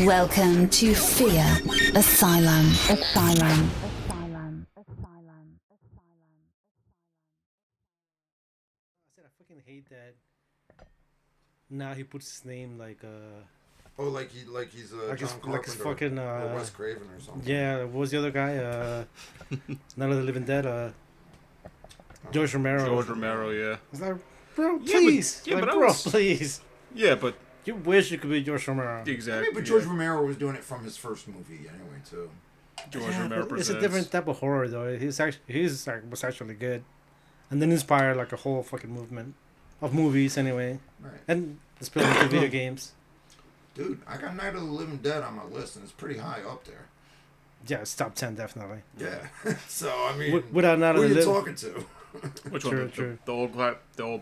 Welcome to Fear Asylum. I said I fucking hate that. Now he puts his name like Oh, like he's like his, John like his Carpenter fucking or Wes Craven or something. yeah. What was the other guy? None of the Living Dead. George Romero. George Romero, yeah. It's like, bro, Yeah, please, but I bro, was- please. Yeah, but You wish you could be George Romero. I exactly. mean, but George Romero was doing it from his first movie anyway, too. George Yeah, Romero but presents. it's a different type of horror though. Was actually good, and then inspired like a whole fucking movement of movies anyway, Right. and it's played into video games. Dude, I got Night of the Living Dead on my list, and it's pretty high up there. Yeah, it's top 10 definitely. Yeah. So, I mean, Without Night who of are the you Living. talking to? Which True, one? true. The old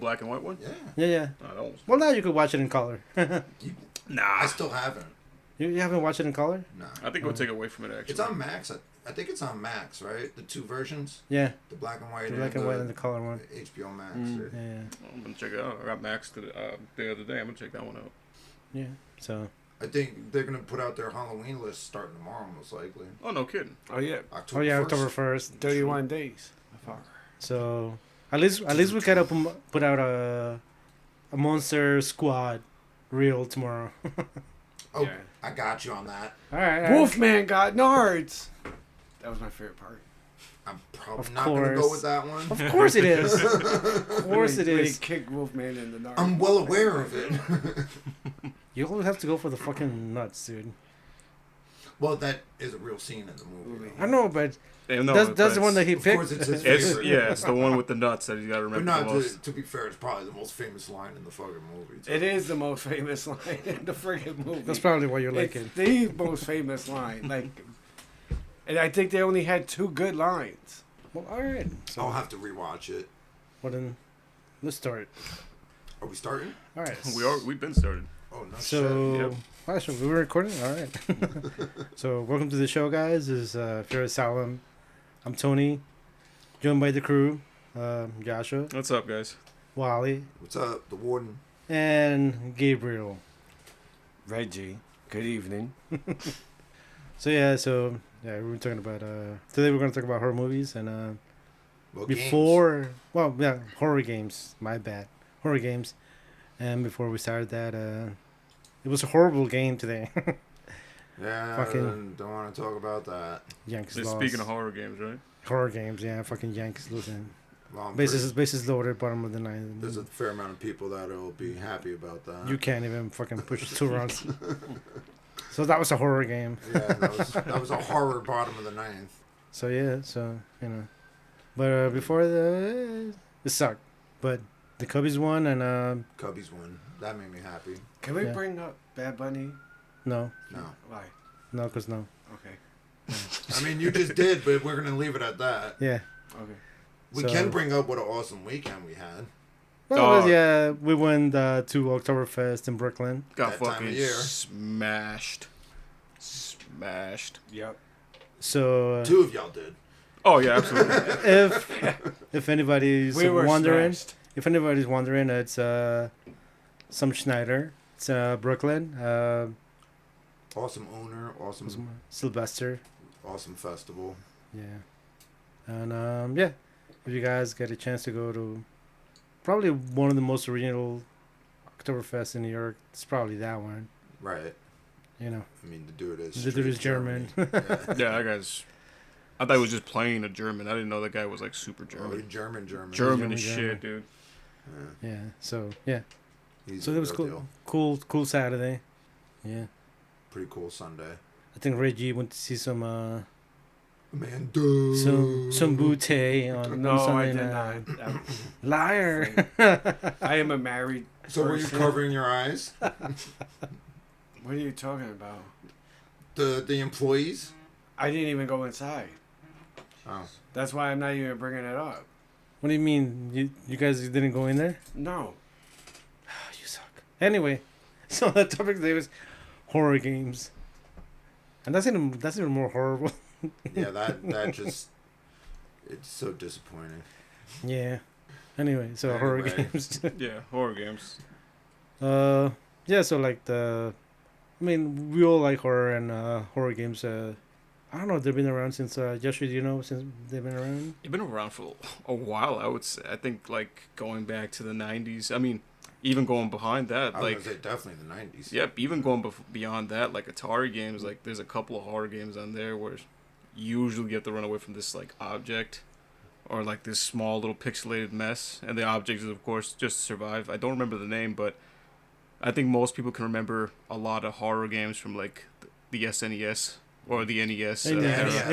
black and white one? Yeah. Yeah, yeah. Oh, that was... Well, now you could watch it in color. Nah. I still haven't. You haven't watched it in color? Nah. I think it would take away from it, actually. It's on Max. I think it's on Max, right? The two versions? Yeah, The black and white the black and white and the color one. HBO Max. Yeah, I'm going to check it out. I got Max the other day. I'm going to check that one out. yeah. So I think they're going to put out their Halloween list starting tomorrow, most likely. Oh, no kidding. Oh yeah, October 1st. October 1st. 31 days. So at least we gotta put out a Monster Squad reel tomorrow. Oh, Yeah. I got you on that. All right. Wolfman got nards. That was my favorite part. I'm probably Of not going to go course. with that one. Of course it is. Of course it When he is. kicked Wolfman in the nards. I'm well aware of it. You always have to go for the fucking nuts, dude. Well, that is a real scene in the movie. I know, but Yeah, no, that's the one that he Of picked. course, it's his It's, favorite. yeah, it's the one with the nuts that you got to But remember not the most. to be fair, it's probably the most famous line in the fucking movie. too. It is the most famous line in the friggin' movie. That's probably why you like it. It's the most famous line. And I think they only had two good lines. Well, all right. So, I'll have to rewatch it. well then, let's start. Are we starting? All right. We've been started. Oh no So, Yep. wow, so we were recording? All right. So, welcome to the show, guys. This is Fear Asylum. I'm Tony, joined by the crew, Joshua, What's up, guys? Wally, shit. What's up, the warden? and Gabriel. Reggie, good evening. So, we were talking about, today we're going to talk about horror movies, and Well, horror games, my bad. Horror games. And before we started that, it was a horrible game today. games. Yeah, fucking- don't want to talk about that. Yankees Just lost. speaking of horror games, right? Horror games, yeah, fucking Yankees losing. Well, I'm Bases loaded, bottom of the ninth. there's a fair amount of people that will be happy about that. You can't even fucking push 2 runs. So that was a horror game. Yeah, that was a horror bottom of the ninth. So yeah, but before it sucked. But the Cubbies won, and Cubbies won. That made me happy. Can we Yeah. bring up Bad Bunny? No, Why? no, no. Okay. I mean you just did, but we're gonna leave it at that. Yeah. Okay. We So- can bring up what an awesome weekend we had. Well, yeah, we went to Oktoberfest in Brooklyn. Got That time of fucking year. smashed. Yep. So Two of y'all did. Oh, yeah, absolutely. if anybody's We were wondering, smashed. it's some Schneider. It's Brooklyn. Awesome owner, awesome Sylvester. festival. Yeah. And if you guys get a chance to go to probably one of the most original Oktoberfest in New York, it's probably that one. Right. You know, I mean, the dude is. the dude is German. Yeah. Yeah, that guy's... I thought he was just playing a German. I didn't know that guy was, like, super Oh, German. he's German. German as German. shit, dude. Yeah. Yeah. So yeah. He's So a that was real cool. deal. Cool Saturday. Yeah. Pretty cool Sunday. I think Reggie went to see some Man, some bootay on No, I Sunday did night. not. Liar. I am a married So were you person. covering your eyes? What are you talking about? The employees? I didn't even go inside. Oh. That's why I'm not even bringing it up. What do you mean? You guys didn't go in there? No. You suck. Anyway, so the topic today was horror games, and that's even more horrible. Yeah, that just it's so disappointing. Yeah. Anyway, so horror Anyway. games. Yeah, horror games. Yeah. So like the I mean, we all like horror and horror games. I don't know. They've been around since. Joshua, do you know since they've been around? You've been around for a while, I would say. I think like going back to the '90s. I mean, even going behind that, I was like gonna say definitely the '90s. yep, even going beyond that, like Atari games. Like there's a couple of horror games on there where usually you have to run away from this like object or like this small little pixelated mess, and the object is of course just to survive. I don't remember the name, but I think most people can remember a lot of horror games from like the SNES or the NES era.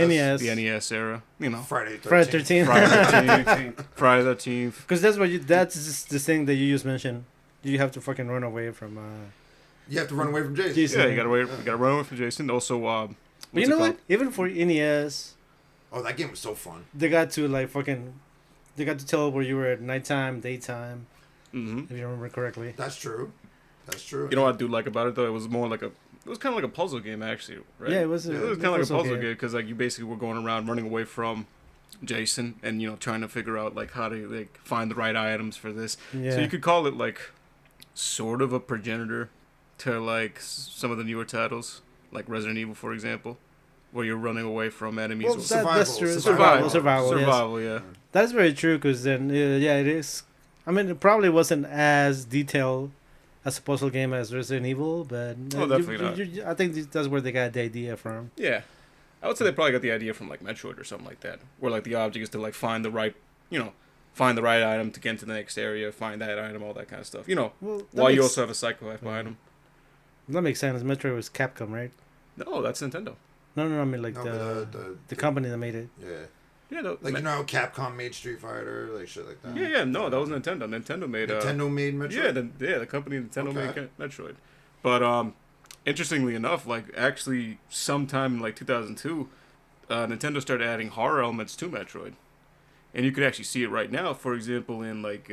NES. The NES era, you know. Friday Friday 13th. 13th. Friday 13th. Friday the 13th. Because that's just the thing that you just mentioned. You have to fucking run away from. You have to run away from Jason. Jason. Yeah, you gotta run away from Jason. Also, But you know what? Even for NES, Oh, that game was so fun. they got to like fucking. They got to tell where you were at nighttime, daytime, Mm-hmm. if you remember correctly. That's true. That's true. You know what I do like about it though? It was more like it was kind of like a puzzle game actually, right? Yeah, it was. It was kind of like a puzzle game because like you basically were going around running away from Jason and trying to figure out like how to like find the right items for this. Yeah. So you could call it like sort of a progenitor to like some of the newer titles, like Resident Evil, for example, where you're running away from enemies. Well, or that's true. Survival. Survival. Yes. Yeah. That's very true. Because then, yeah, it is. I mean, it probably wasn't as detailed as a puzzle game as Resident Evil, but Oh, definitely not. I think that's where they got the idea from. Yeah, I would say they probably got the idea from like Metroid or something like that, where like the object is to like find the right, find the right item to get into the next area, find that item, all that kind of stuff. Well, While you also have a psychopath behind him. That makes sense. Metroid was Capcom, right? No, that's Nintendo. No. I mean, like No, the company that made it. Yeah. Yeah, no, Like, you know how Capcom made Street Fighter? Like, shit like that. yeah, no, that was Nintendo. Nintendo made Nintendo made Metroid? Yeah, the company Nintendo Okay. made Metroid. But interestingly enough, like actually sometime in like 2002, Nintendo started adding horror elements to Metroid, and you could actually see it right now. For example, in like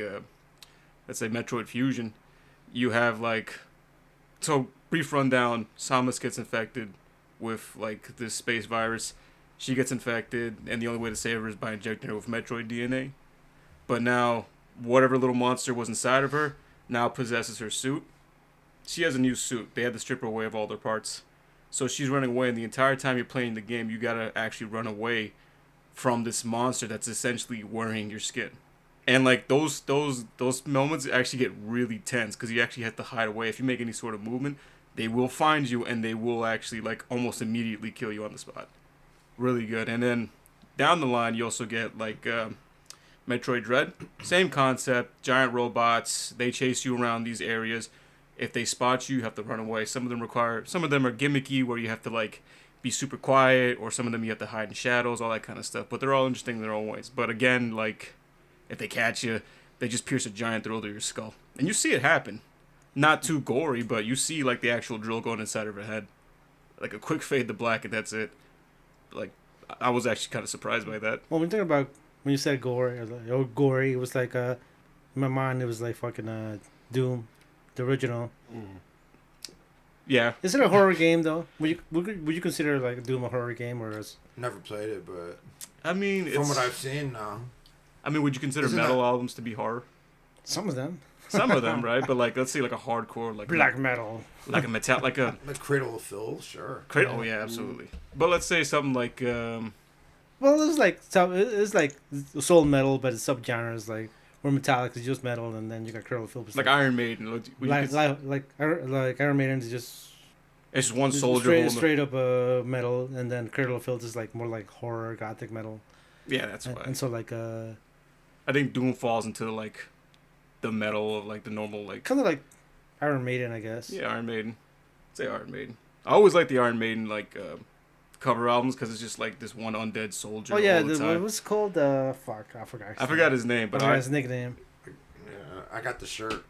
let's say Metroid Fusion, you have like brief rundown. Samus gets infected with like this space virus. She gets infected, and the only way to save her is by injecting her with Metroid DNA. But now, whatever little monster was inside of her now possesses her suit. She has a new suit. They had to strip her away of all their parts. So she's running away, and the entire time you're playing the game, you gotta actually run away from this monster that's essentially wearing your skin. And like those moments actually get really tense because you actually have to hide away. If you make any sort of movement, they will find you, and they will actually like almost immediately kill you on the spot. Really good. And then down the line, you also get like Metroid Dread. Same concept. Giant robots. They chase you around these areas. If they spot you, you have to run away. Some of them are gimmicky where you have to like be super quiet, or some of them you have to hide in shadows, all that kind of stuff. But they're all interesting in their own ways. But again, like if they catch you, they just pierce a giant drill through your skull. And you see it happen. Not too gory, but you see like the actual drill going inside of her head. Like a quick fade to black, and that's it. Like, I was actually kind of surprised by that. Well, when you said gore, I was like, gory, it was like in my mind it was like fucking Doom, the original. Yeah. Is it a horror game though? Would you consider like Doom a horror game, or is... Never played it, but I mean, from what I've seen, no. I mean, would you consider Isn't metal that- albums to be horror? Some of them. Some of them, right? But like, let's say like a hardcore, like Black metal. like a metal, like a Like Cradle of Filth, sure. oh yeah, absolutely. But let's say something like Well, it's like soul metal, but it's subgenres like where metallic is just metal, and then you got Cradle of Filth. like Iron Maiden. Would you like Iron Maiden is just it's just one soldier. straight up metal, and then Cradle of Filth is like more like horror gothic metal. Yeah, that's why. And so like I think Doom falls into like the metal of like the normal like. kind of like Iron Maiden, I guess. Yeah, Iron Maiden. Say Iron Maiden. I always like the Iron Maiden like cover albums because it's just like this one undead soldier. Oh yeah, all the time. what was it called? Fuck, I forgot. I forgot his name, but his nickname. Yeah, I got the shirt.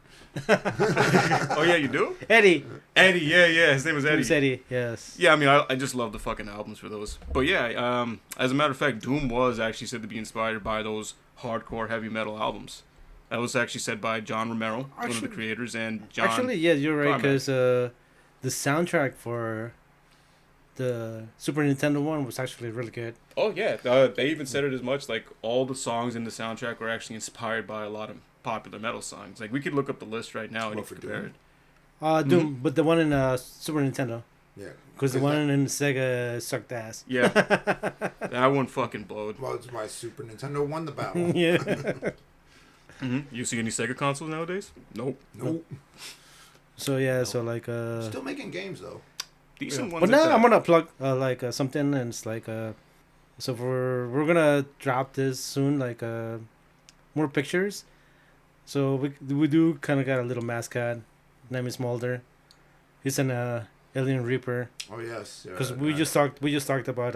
Oh yeah, you do? Eddie. Eddie, yeah, his name was It Eddie. was Eddie. Yes. Yeah, I mean, I just love the fucking albums for those. But yeah, as a matter of fact, Doom was actually said to be inspired by those hardcore heavy metal albums. That was actually said by John Romero, one of the creators, and John. Actually, yeah, you're right, Carmack. because the soundtrack for the Super Nintendo one was actually really good. Oh yeah, they even said it as much. Like all the songs in the soundtrack were actually inspired by a lot of popular metal songs. Like we could look up the list right now and What you for could compare Doom? it. Doom, but the one in Super Nintendo. Yeah. Because the one in Sega sucked ass. Yeah. That one fucking blowed. Well, it's why Super Nintendo won the battle. Yeah. You see any Sega consoles nowadays? Nope. Nope. So yeah, so like Still making games though. Decent ones. but at now that. I'm gonna plug something, and it's like so we're gonna drop this soon, like more pictures. So we do kind of got a little mascot. Name is Mulder. He's an alien reaper. Oh yes. Because we just talked about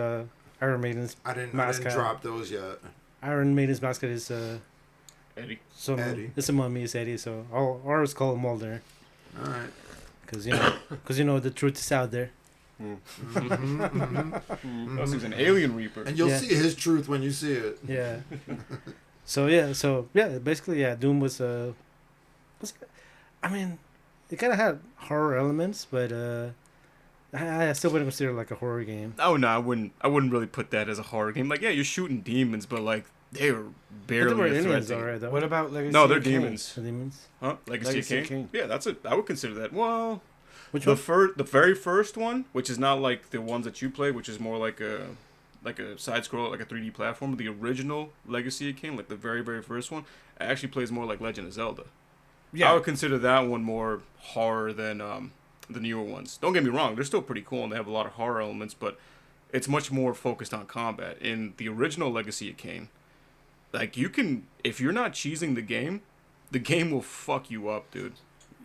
Iron Maiden's I didn't mascot. drop those yet. Iron Maiden's mascot is Eddie. so Eddie. it's a mummy, it's Eddie. So I'll always call him Mulder. All right. Because the truth is out there. Oh, so he's an alien reaper. And you'll Yeah. see his truth when you see it. Yeah. So basically Doom was I mean, it kind of had horror elements, but I still wouldn't consider it like a horror game. Oh no, I wouldn't really put that as a horror game. Like, yeah, you're shooting demons, but like they're But barely they were a threat. aliens, to you. alright though. What about Legacy No, they're of Kain? demons. The demons. Huh? Legacy Legacy of of Kain? Kain. Yeah, I would consider that. Well, Which the one? the very first one, which is not like the ones that you play, which is more like a side scroll, like a 3D platform. The original Legacy of Kain, like the very first one, actually plays more like Legend of Zelda. Yeah. I would consider that one more horror than the newer ones. Don't get me wrong; they're still pretty cool and they have a lot of horror elements, but it's much more focused on combat. In the original Legacy of Kain, like you can, if you're not cheesing the game will fuck you up, dude.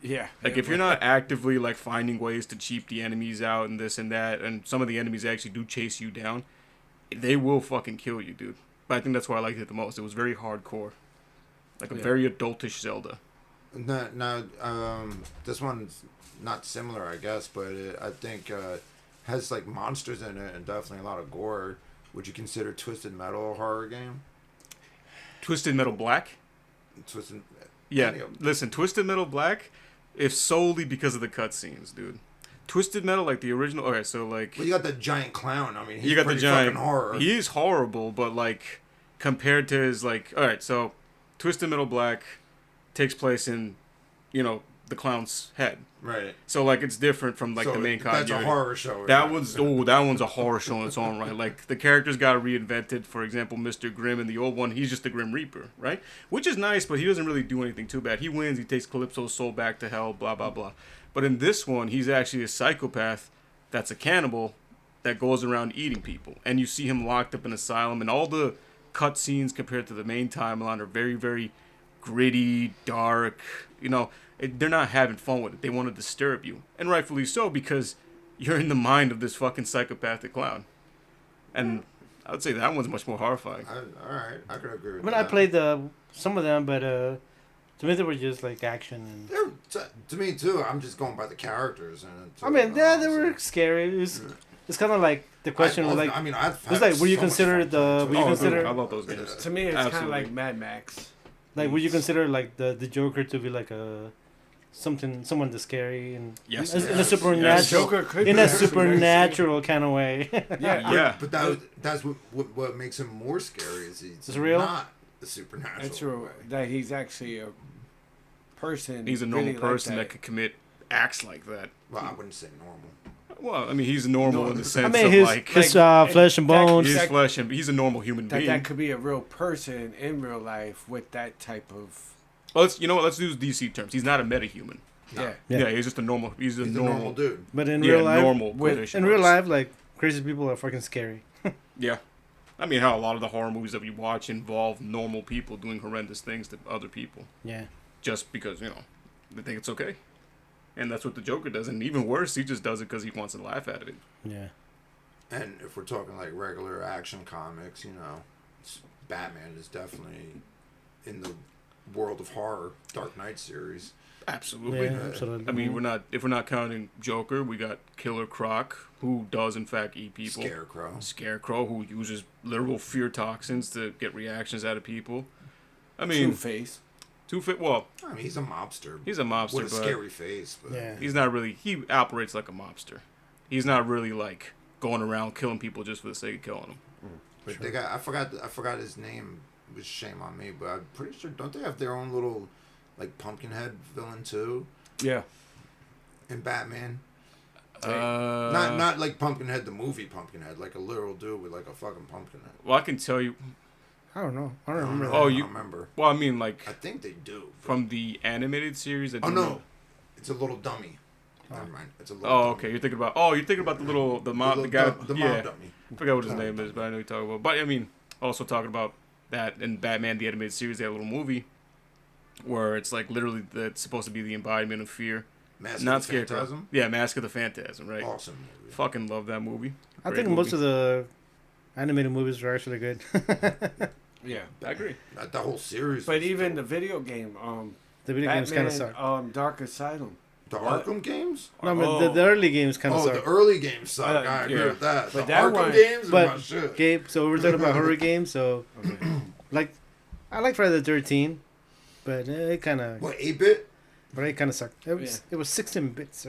Yeah. Like if you're not actively like finding ways to cheap the enemies out and this and that, and some of the enemies actually do chase you down, they will fucking kill you, dude. But I think that's why I liked it the most. It was very hardcore, like a very adultish Zelda. Now, this one's not similar, I guess, but I think has like monsters in it and definitely a lot of gore. Would you consider Twisted Metal a horror game? Twisted Metal Black. Twisted. Yeah, any of 'em. listen, Twisted Metal Black, if solely because of the cutscenes, dude. Twisted Metal, like the original. Okay, so like Well, you got the giant clown. I mean, he's you got the pretty giant fucking horror. He is horrible, but like compared to his like, all right, so Twisted Metal Black takes place in, the clown's head. Right. So like it's different from like So the main that's continuity. a horror show. That right? one's a horror show in its own right. Like the characters got reinvented. For example, Mr. Grimm in the old one, he's just the Grim Reaper, right? Which is nice, but he doesn't really do anything too bad. He wins. He takes Calypso's soul back to hell. Blah blah blah. But in this one, he's actually a psychopath that's a cannibal that goes around eating people, and you see him locked up in Asylum, and all the cutscenes compared to the main timeline are very very gritty, dark. They're not having fun with it. They want to disturb you, and rightfully so, because you're in the mind of this fucking psychopathic clown. And I would say that one's much more horrifying. All right, I could agree with I mean, that. I played some of them, but to me they were just like action. And To me too. I'm just going by the characters. I mean, yeah, they were scary. It's kind of like the question was like, it's like, would you consider the? Would you consider? I love those games. To me, it's kind of Absolutely. like Mad Max. Like, would you consider like the Joker to be like someone that's scary and Yes. in a Yes. supernatural Joker could in be a actually supernatural kind of way? Yeah. Yeah. But that's what makes him more scary is he's It's real? not the supernatural. That's true. way. That he's actually a person. He's a normal really like person that could commit acts like that. Well, I wouldn't say normal. Well, I mean, he's normal in the sense I mean, of his like flesh and that- bones. he's that- flesh and he's a normal human That being. that could be a real person in real life with that type of. Well, let's use DC terms. He's not a metahuman. Yeah. Yeah. Yeah, he's just a normal. He's a He's a normal dude. But in yeah, real life, normal. with- quotation in real marks. life, like crazy people are fucking scary. Yeah. I mean, how a lot of the horror movies that we watch involve normal people doing horrendous things to other people Yeah. just because, they think it's okay. And that's what the Joker does. And even worse, he just does it because he wants to laugh at it. Yeah. And if we're talking like regular action comics, Batman is definitely in the world of horror. Dark Knight series. Absolutely. Yeah, absolutely. I mean, if we're not counting Joker, we got Killer Croc, who does in fact eat people. Scarecrow, who uses literal fear toxins to get reactions out of people. I mean, Two-Face. Well, I mean, he's a mobster. he's a mobster, with a but scary face. But Yeah. he's not really. He operates like a mobster. He's not really like going around killing people just for the sake of killing them. But they got I forgot his name. It was shame on me, but I'm pretty sure don't they have their own little like Pumpkinhead villain too? Yeah. in Batman? Uh, Not like Pumpkinhead, the movie Pumpkinhead, like a literal dude with like a fucking pumpkin head. Well, I can tell you. I don't know. I don't remember. know. That. Oh, I you don't remember. Well, I mean, like I think they do. But... from the animated series. I Oh do no, know. it's a little dummy. Never mind. It's a little. Oh, dummy. okay. You're thinking about the little the mom the guy. the yeah, mom dummy. I forgot what his name is, but I know you're talking about. But I mean, also talking about that in Batman the animated series, they had a little movie where it's like literally that's supposed to be the embodiment of fear. Mask Not of the Scarecrow. Phantasm. Yeah, Mask of the Phantasm, right? Awesome movie. Fucking love that movie. I Great think most movie. of the animated movies are actually good. Yeah. I agree. The whole series. But was even dope. the video game, The video games kind of Batman, suck. Dark Asylum. the what? Arkham games. No, I mean, the early games kind of Oh, suck. the early games suck. I agree yeah. with that. But the that Arkham one- games are But my shit. Gabe, so we're talking about horror games. So, like, I like Friday the 13th, but it kind of, What 8-bit? but it kind of sucked. It was 16 bits.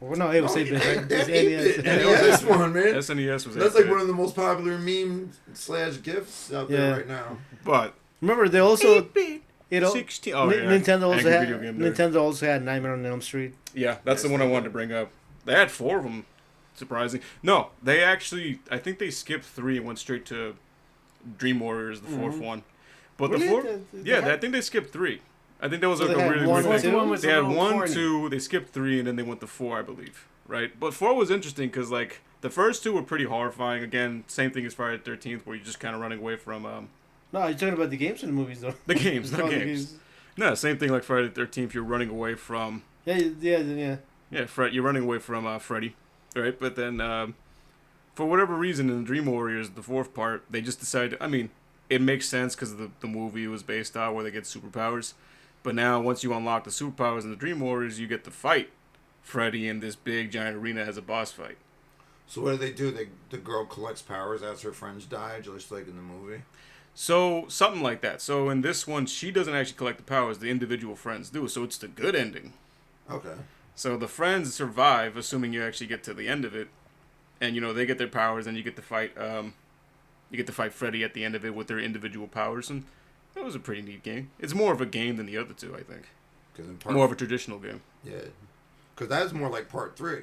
Well, no, it was 8 bits. Right? That It was 8-bit. NES. NES one, man. SNES was That's like 8-bit. one of the most popular meme / gifs out there Yeah. right now. But Remember, they also 8-bit, you know 16. Oh, yeah. Nintendo also Angry had video game nerd. Nintendo also had Nightmare on Elm Street. Yeah, that's the one I wanted to bring up. They had 4 of them. Surprising. No, they actually. I think they skipped 3 and went straight to Dream Warriors, the 4th one. But Really? the 4th, They yeah, had- I think they skipped 3. I think that was So like they a had really one weird and thing. two? One was They a had little 1, corny. 2. They skipped 3, and then they went to 4, I believe. Right, but 4 was interesting because like the first 2 were pretty horrifying. Again, same thing as Friday the 13th, where you're just kind of running away from No, you're talking about the games or the movies though. the games, Oh, not the games. No, same thing like Friday the 13th. You're running away from Yeah. You're running away from Freddy, right? But then, for whatever reason, in Dream Warriors, the 4th part, they just decided. I mean, it makes sense because the movie was based on where they get superpowers. But now, once you unlock the superpowers in the Dream Warriors, you get to fight Freddy in this big giant arena as a boss fight. So what do? The girl collects powers as her friends die, just like in the movie. So something like that. So in this one, she doesn't actually collect the powers; the individual friends do. So it's the good ending. Okay. So the friends survive, assuming you actually get to the end of it, and they get their powers, and you get to fight. You get to fight Freddy at the end of it with their individual powers, and that was a pretty neat game. It's more of a game than the other 2, I think. Because in part More of a traditional game. Yeah. Because that's more like part 3.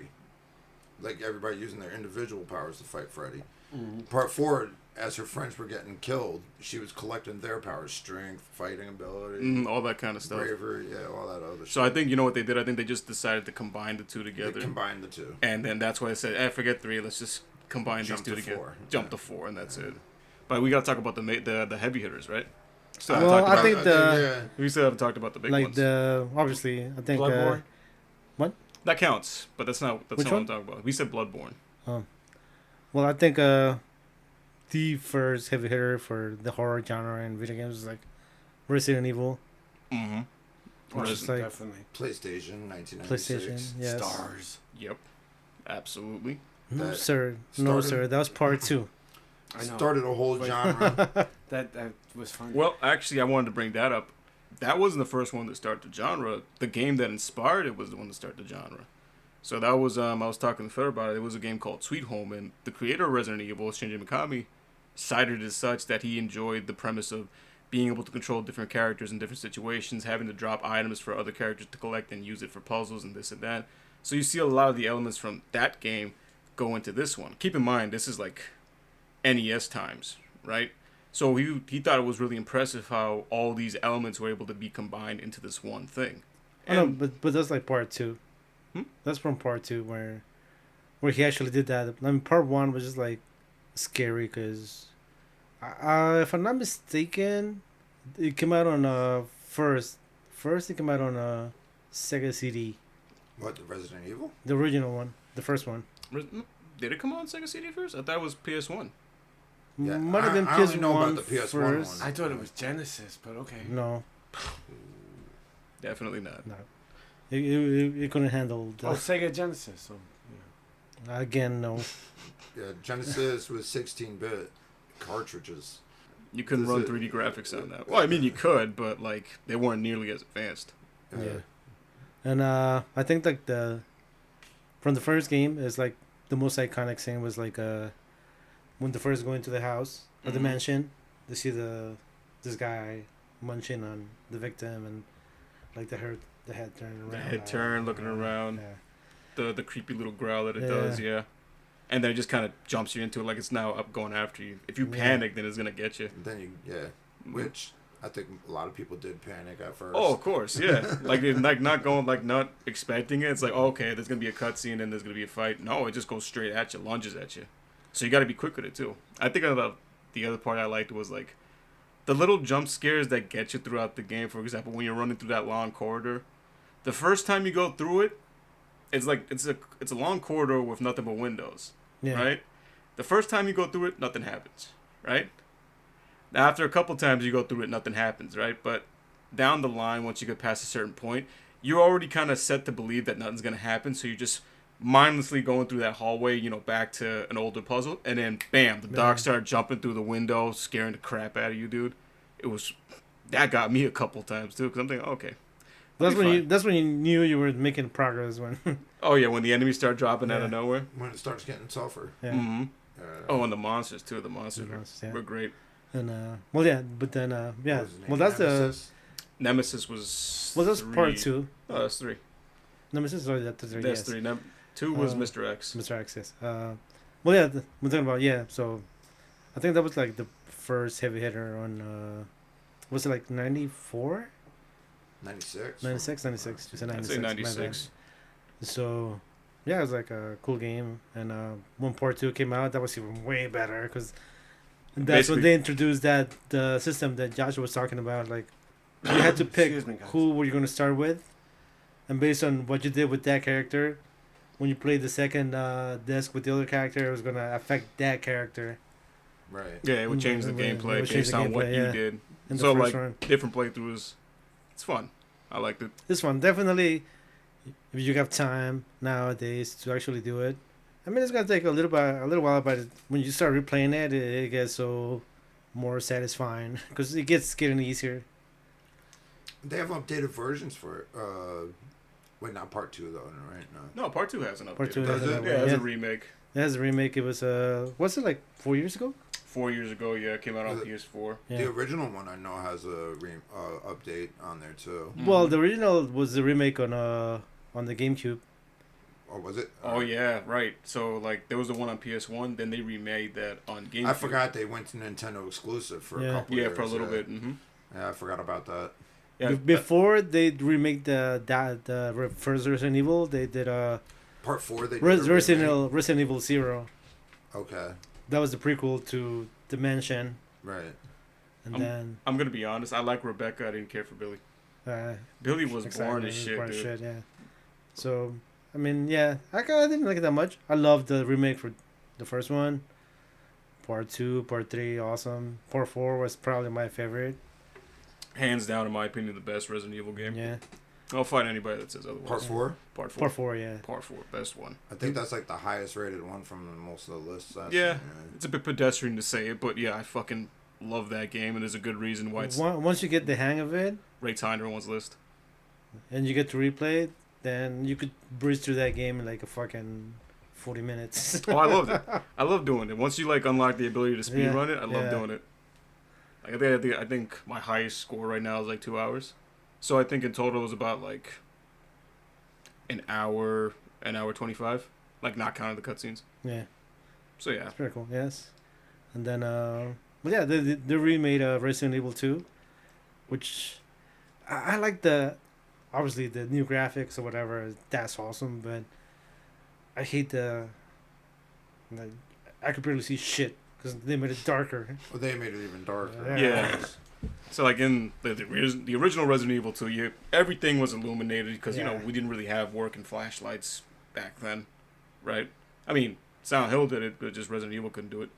Like everybody using their individual powers to fight Freddy. Mm-hmm. Part 4, as her friends were getting killed, she was collecting their powers: strength, fighting ability, All that kind of stuff. bravery, all that other shit. So I think you know what they did. I think they just decided to combine the 2 They together, combined the 2. and then that's why I said, forget 3. Let's just combine Jump these 2 to together. 4. Jump Yeah. to 4, and that's it. But we gotta talk about the heavy hitters, right? Still Well, haven't talked I about, think we still haven't talked about the big like ones. obviously I think Bloodborne. That counts, but that's not Which what one? I'm talking about. We said Bloodborne. well I think the first heavy hitter for the horror genre in video games is like Resident Evil. Mm-hmm. Which is like Definitely. PlayStation, 1996. PlayStation. Yes. Stars. Yep. Absolutely. No That sir, started- that was part 2. I know. Started a whole genre. That was fun. Well, actually, I wanted to bring that up. That wasn't the first one to start the genre. The game that inspired it was the one to start the genre. So that was I was talking to Fed about it. It was a game called Sweet Home, and the creator of Resident Evil, Shinji Mikami, cited it as such that he enjoyed the premise of being able to control different characters in different situations, having to drop items for other characters to collect and use it for puzzles and this and that. So you see a lot of the elements from that game go into this one. Keep in mind, this is like NES times, right? So he thought it was really impressive how all these elements were able to be combined into this one thing. I know, but that's like part 2. Hmm? That's from part 2 where he actually did that. I mean, part 1 was just like scary because, if I'm not mistaken, it came out on first it came out on Sega CD, What, the Resident Evil? the original one, the first one. Did it come on Sega CD first? I thought it was PS1. Yeah, Might have been I only know PS1 about the PS1 first. one. I thought it was Genesis, but okay. No, Definitely not. it couldn't handle Oh, that. Sega Genesis. So, yeah. Again, no. Yeah, Genesis was 16-bit cartridges. You couldn't Is run it- 3D graphics on that. Well, I mean, you could, but like they weren't nearly as advanced. Yeah. And I think like from the first game is like the most iconic scene was like when they first go into the house or the Mhm. mansion, they see this guy munching on the victim and like The head turn around. The head turn, looking around. Yeah. The creepy little growl that it Yeah. does, yeah. And then it just kind of jumps you into it like it's now up going after you. If you panic, then it's gonna get you. Then which I think a lot of people did panic at first. Oh, of course, yeah. like not going, like not expecting it. It's like, okay, there's gonna be a cutscene and there's gonna be a fight. No, it just goes straight at you, lunges at you. So you got to be quick with it too. I think the other part I liked was like the little jump scares that get you throughout the game. For example, when you're running through that long corridor, the first time you go through it, it's like it's a long corridor with nothing but windows. Yeah. Right? The first time you go through it, nothing happens, right? Now, after a couple times you go through it, nothing happens, right? But down the line, once you get past a certain point, you're already kind of set to believe that nothing's going to happen, so you're just mindlessly going through that hallway, back to an older puzzle, and then, bam, the dog started jumping through the window, scaring the crap out of you, dude. That got me a couple times, too, because I'm thinking, okay. That's when you knew you were making progress when. Oh yeah, when the enemies start dropping out of nowhere. When it starts getting tougher. Yeah. Mm-hmm. Oh, and the monsters too. The monsters were great. And but then What was his name? well that's Nemesis? Nemesis was. well that's 3. part 2. Oh, that's 3. Nemesis or that's 3. That's Yes. 3. 2 was Mr. X. Mr. X. Yes. We're talking about So, I think that was like the first heavy hitter on. Was it like 94? 96. 96. 96. You said I'd 96. say my bad. 96. So, yeah, it was like a cool game. And when part 2 came out, that was even way better because that's Basically- when they introduced the system that Joshua was talking about. Like, you had to pick Excuse me, guys. who were you going to start with, and based on what you did with that character, when you played the second disc with the other character, it was going to affect that character Right. Yeah, it would change the It would gameplay change based the on what gameplay, you yeah. did. in the So first like run. different playthroughs. It's fun. I liked it. This one definitely, if you have time nowadays to actually do it, I mean it's gonna take a little while, but when you start replaying it, it gets so more satisfying because it gets getting easier. They have updated versions for it. Wait, not part 2 though, right? No. No, part 2 has an update. Part 2 Does has it? an Yeah, update. it's Yeah, a remake. it has a remake. It was what's it like 4 years ago? 4 years ago, yeah, it came out on Is it- PS4. Yeah. The original one I know has a update on there too. Well, the original was the remake on the GameCube. Or was it? Oh yeah, right. So like there was the one on PS1, then they remade that on GameCube. I forgot they went to Nintendo exclusive for a Yeah. couple Yeah, years. for a little bit. Mm-hmm. Yeah, I forgot about that. Yeah, Before they remake the first Resident Evil, they did Part 4 they did Resident Evil 0. Okay, That was the prequel to Dimension, right. and then I'm gonna be honest. I like Rebecca. I didn't care for Billy. Billy was boring as shit, dude. Yeah. So I mean, yeah, I didn't like it that much. I loved the remake for the first one. Part 2, Part 3, awesome. Part 4 was probably my favorite. Hands down, in my opinion, the best Resident Evil game. Yeah. I'll find anybody that says otherwise. Part 4. Part 4. Part 4, yeah. Part 4, best one. I think that's like the highest rated one from most of the lists. Yeah, it's a bit pedestrian to say it, but yeah, I fucking love that game, and there's a good reason why it's Once you get the hang of it, rates high on everyone's list. and you get to replay it, then you could breeze through that game in like a fucking 40 minutes. Oh, I loved it. I love doing it. Once you like unlock the ability to speed Yeah, run it, I love yeah. doing it. Like I think my highest score right now is like 2 hours. So I think in total it was about like an hour 25, like not counting the cutscenes. Yeah. So yeah, It's pretty cool, yes. And then, but yeah, they remade Resident Evil 2, which I like obviously the new graphics or whatever. That's awesome, but I hate I could barely see shit because they made it darker. Well, they made it even darker. Yeah. So like in the original Resident Evil 2, everything was illuminated because Yeah. we didn't really have working flashlights back then, right? I mean, Silent Hill did it, but just Resident Evil couldn't do it.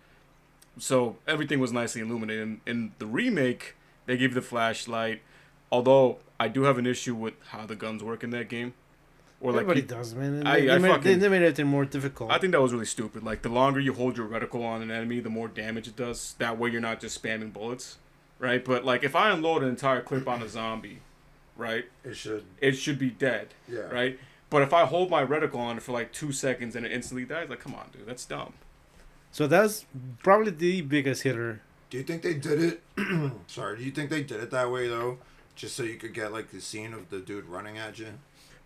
So everything was nicely illuminated. In the remake, they gave you the flashlight. Although I do have an issue with how the guns work in that game. Or Everybody like does, man. I They fucking- made everything more difficult. I think that was really stupid. Like the longer you hold your reticle on an enemy, the more damage it does. That way you're not just spamming bullets, right? But like if I unload an entire clip on a zombie, right, It should. it should be dead, Yeah. right? But if I hold my reticle on for like 2 seconds and it instantly dies, like come on, dude, that's dumb. So that's probably the biggest hitter. Do you think they did it? Sorry. Do you think they did it that way though, Just so you could get like the scene of the dude running at you.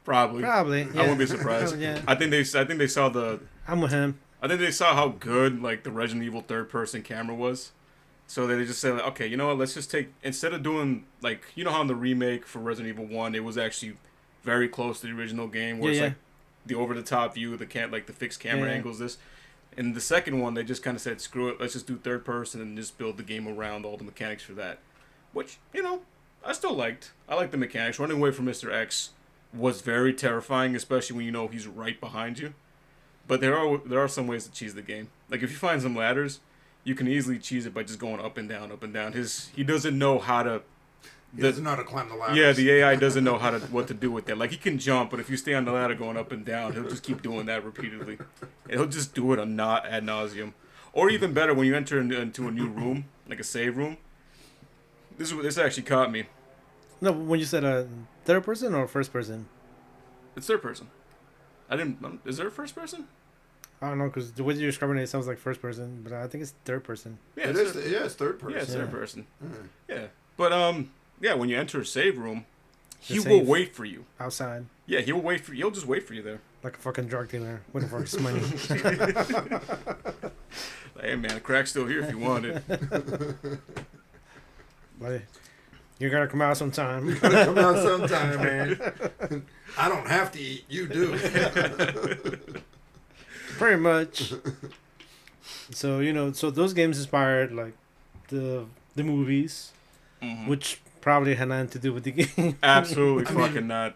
Probably. Probably. I Yeah. wouldn't be surprised. Yeah. I think they saw the. I'm with him. I think they saw how good like the Resident Evil third person camera was. So they just said, like, okay, you know what? Let's just take, instead of doing like, you know how in the remake for Resident Evil 1, it was actually very close to the original game, where it's like the over the top view, the fixed camera angles. This, in the second one, they just kind of said, screw it, let's just do third person and just build the game around all the mechanics for that, which I still liked. I liked the mechanics. Running away from Mr. X was very terrifying, especially when you know he's right behind you. But there are some ways to cheese the game. Like if you find some ladders, you can easily cheese it by just going up and down, up and down. He doesn't know how to. He doesn't know how to climb the ladder. Yeah, the AI doesn't know what to do with that. Like he can jump, but if you stay on the ladder going up and down, he'll just keep doing that repeatedly. And he'll just do it ad nauseum. Or even better, when you enter into a new room, like a save room. This actually caught me. No, when you said third person or first person? It's third person. Is there a first person? I don't know, because the way you're describing it sounds like first person, but I think it's third person. Yeah, It's third person. Yeah, it's third Yeah. person. Mm. Yeah, but when you enter a save room, he The will save. wait for you. Outside. Yeah, he'll wait for you. He'll just wait for you there. Like a fucking drug dealer waiting for his money. Hey man, crack's still here if you want it. Like, you gotta come out sometime. Come out sometime, man. I don't have to eat. You do. Pretty much. So, so those games inspired, like, the movies, Mhm. which probably had nothing to do with the game. Absolutely I mean, fucking not.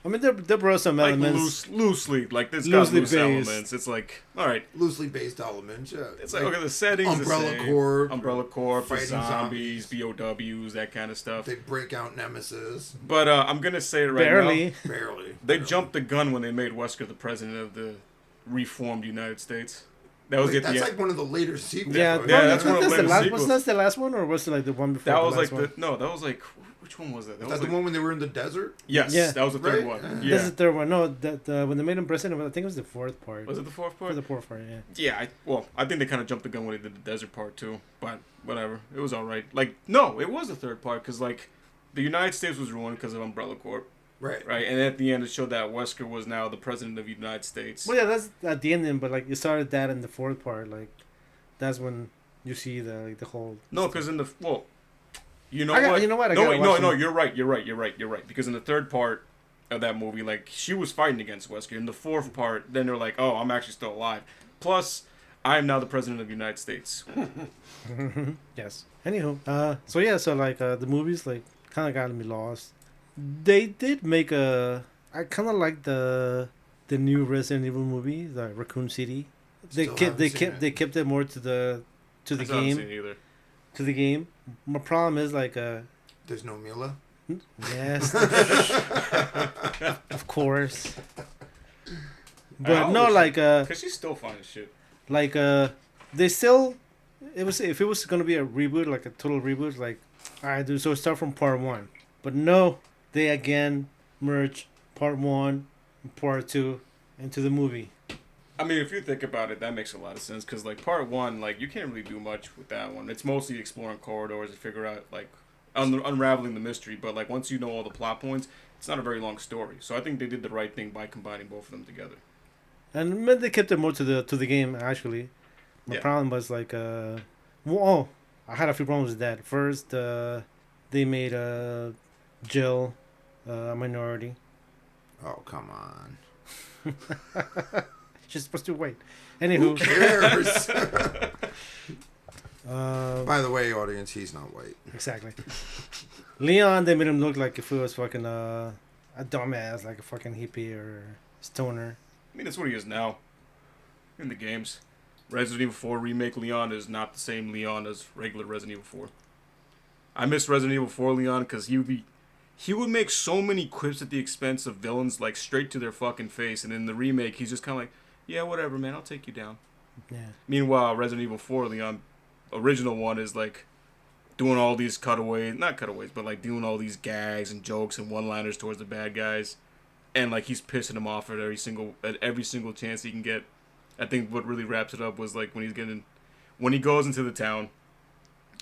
I mean, they brought some Like elements. loosely, like there's got Loosely loose based. elements. It's like, all right, Loosely based elements. Yeah. it's like okay, the settings, Umbrella the same. Corp, Umbrella Corp, fighting zombies, BOWs, that kind of stuff. They break out Nemesis. But I'm gonna say it right Barely. now, Barely. they jumped the gun when they made Wesker the president of the reformed United States. That was Wait, at the that's end. like one of the later sequels. Yeah, right? that's one of the the later last. sequels. Wasn't that the last one, or was it like the one before? That the was like last one? that was like which one was that? That Is was that the like, one when they were in the desert? yes, Yeah. that was the third Right? one. Yeah. Yeah, That's the third one. No, that when they made him president, I think it was the fourth part. was it the fourth Or part? the fourth part? Yeah. Yeah, I think they kind of jumped the gun when they did the desert part too, but whatever, it was all right. Like, no, it was the third part because like the United States was ruined because of Umbrella Corp, Right. right? And at the end, it showed that Wesker was now the president of the United States. Well, yeah, that's at the ending, but like you started that in the fourth part, like that's when you see the whole. No, because in the you know I got- what? you know what? I No, gotta wait, no, watch no, them. you're right. Because in the third part of that movie, like she was fighting against Wesker. In the fourth part, then they're like, oh, I'm actually still alive. Plus, I am now the president of the United States. Yes. Anywho, so like the movies like kind of got me lost. They did make I kind of like the new Resident Evil movie, the Raccoon City. They Still kept haven't seen it. they kept it more to the I still haven't game seen it either. to the game. My problem is like There's no Mila. yes, of course. I But no, always- like Because she's still fine as shit. like they still it was if it was gonna be a reboot, like a total reboot, like I do so start from part one. But no, they again merge part one and part two into the movie. I mean, if you think about it, that makes a lot of sense. Because, like, part one, like, you can't really do much with that one. It's mostly exploring corridors and figure out, like, unraveling the mystery. But, like, once you know all the plot points, it's not a very long story. So I think they did the right thing by combining both of them together. And then they kept it more to the game actually. My Yeah. problem was like I had a few problems with that. First, they made Jill a minority. Oh, come on. She's supposed to wait. Who Anywho, cares? uh, By the way, audience, he's not white. exactly. Leon, they made him look like if he was fucking a dumbass, like a fucking hippie or stoner. I mean, that's what he is now in the games. Resident Evil 4 Remake Leon is not the same Leon as regular Resident Evil 4. I miss Resident Evil 4 Leon because he would make so many quips at the expense of villains, like, straight to their fucking face. And in the remake, he's just kind of like, yeah, whatever, man, I'll take you down. Yeah. Meanwhile, Resident Evil 4 Leon, original one, is, like, doing all these not cutaways, but, like, doing all these gags and jokes and one-liners towards the bad guys. And, like, he's pissing them off at every single chance he can get. I think what really wraps it up was, like, when he goes into the town,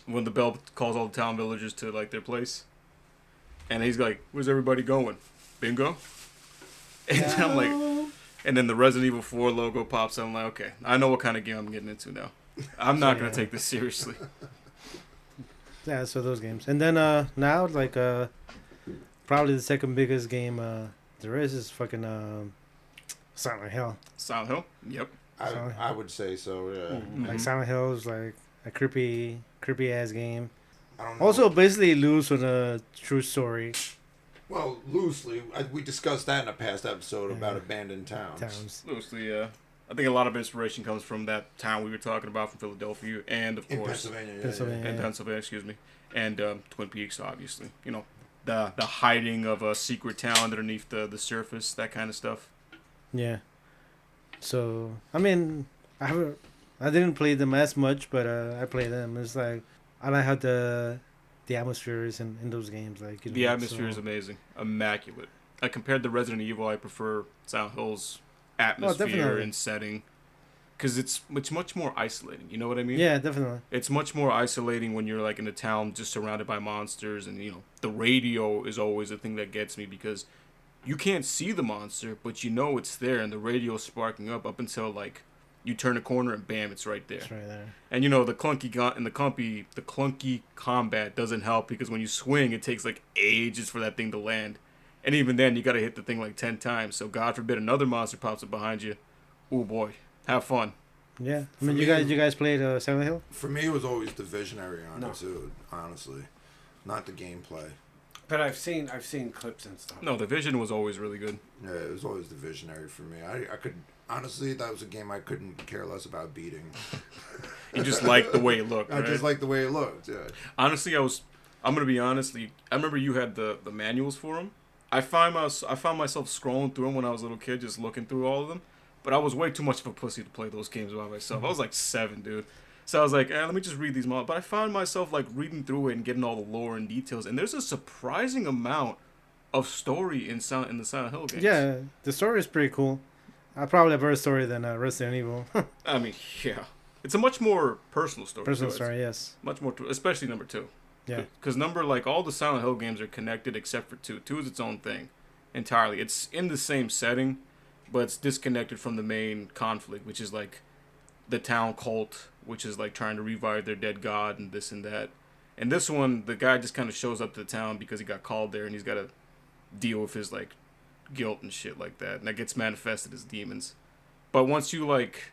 when the bell calls all the town villagers to, like, their place, And he's like, "Where's everybody going? Bingo?" And I'm like, and then the Resident Evil 4 logo pops up. I'm like, okay, I know what kind of game I'm getting into now. I'm not gonna take this seriously. Yeah, so those games. And then now, like, probably the second biggest game there is fucking Silent Hill. Silent Hill? Yep. I would say so, yeah. Mm-hmm. Like, Silent Hill is like a creepy ass game. I don't know. Also, basically loose on a true story. Well, loosely, we discussed that in a past episode about abandoned towns. Loosely, yeah. I think a lot of inspiration comes from that town we were talking about from Philadelphia, and of In course, Pennsylvania, and Pennsylvania, excuse me, and Twin Peaks, obviously. You know, the hiding of a secret town underneath the surface, that kind of stuff. Yeah. So I mean, I didn't play them as much, but I played them. It's like I like how the atmosphere is in those games. Like, you know, The atmosphere is amazing, immaculate. Compared to Resident Evil, I prefer Silent Hill's atmosphere definitely. and setting, because it's much more isolating. You know what I mean? Yeah, definitely. It's much more isolating when you're like in a town just surrounded by monsters, and you know the radio is always the thing that gets me, because you can't see the monster, but you know it's there, and the radio's sparking up until like you turn a corner and bam, it's right there. It's right there. And you know the clunky combat doesn't help, because when you swing, it takes like ages for that thing to land, and even then you gotta hit the thing like 10 times. So God forbid another monster pops up behind you. Oh boy, have fun. Yeah, I For mean, me- you guys played Silent Hill? For me, it was always the visionary on No. it too, honestly. Not the gameplay. But I've seen clips and stuff. No, the vision was always really good. Yeah, it was always the visionary for me. I could, honestly, that was a game I couldn't care less about beating. You just liked the way it looked. I Right? just liked the way it looked, yeah. Honestly, I'm gonna be honest. I remember you had the manuals for them. I found myself scrolling through them when I was a little kid, just looking through all of them. But I was way too much of a pussy to play those games by myself. I was like 7, dude. So I was like, let me just read these models. But I found myself like reading through it and getting all the lore and details. And there's a surprising amount of story in the Silent Hill games. Yeah, the story is pretty cool. I probably have a better story than Resident Evil. I mean, yeah, it's a much more personal story. Personal too. It's story, yes. much more, especially number 2. Yeah. Because like all the Silent Hill games are connected except for 2. 2 is its own thing entirely. It's in the same setting, but it's disconnected from the main conflict, which is like the town cult, which is like trying to revive their dead god and this and that. And this one, the guy just kind of shows up to the town because he got called there, and he's got to deal with his like guilt and shit like that, and that gets manifested as demons. But once you like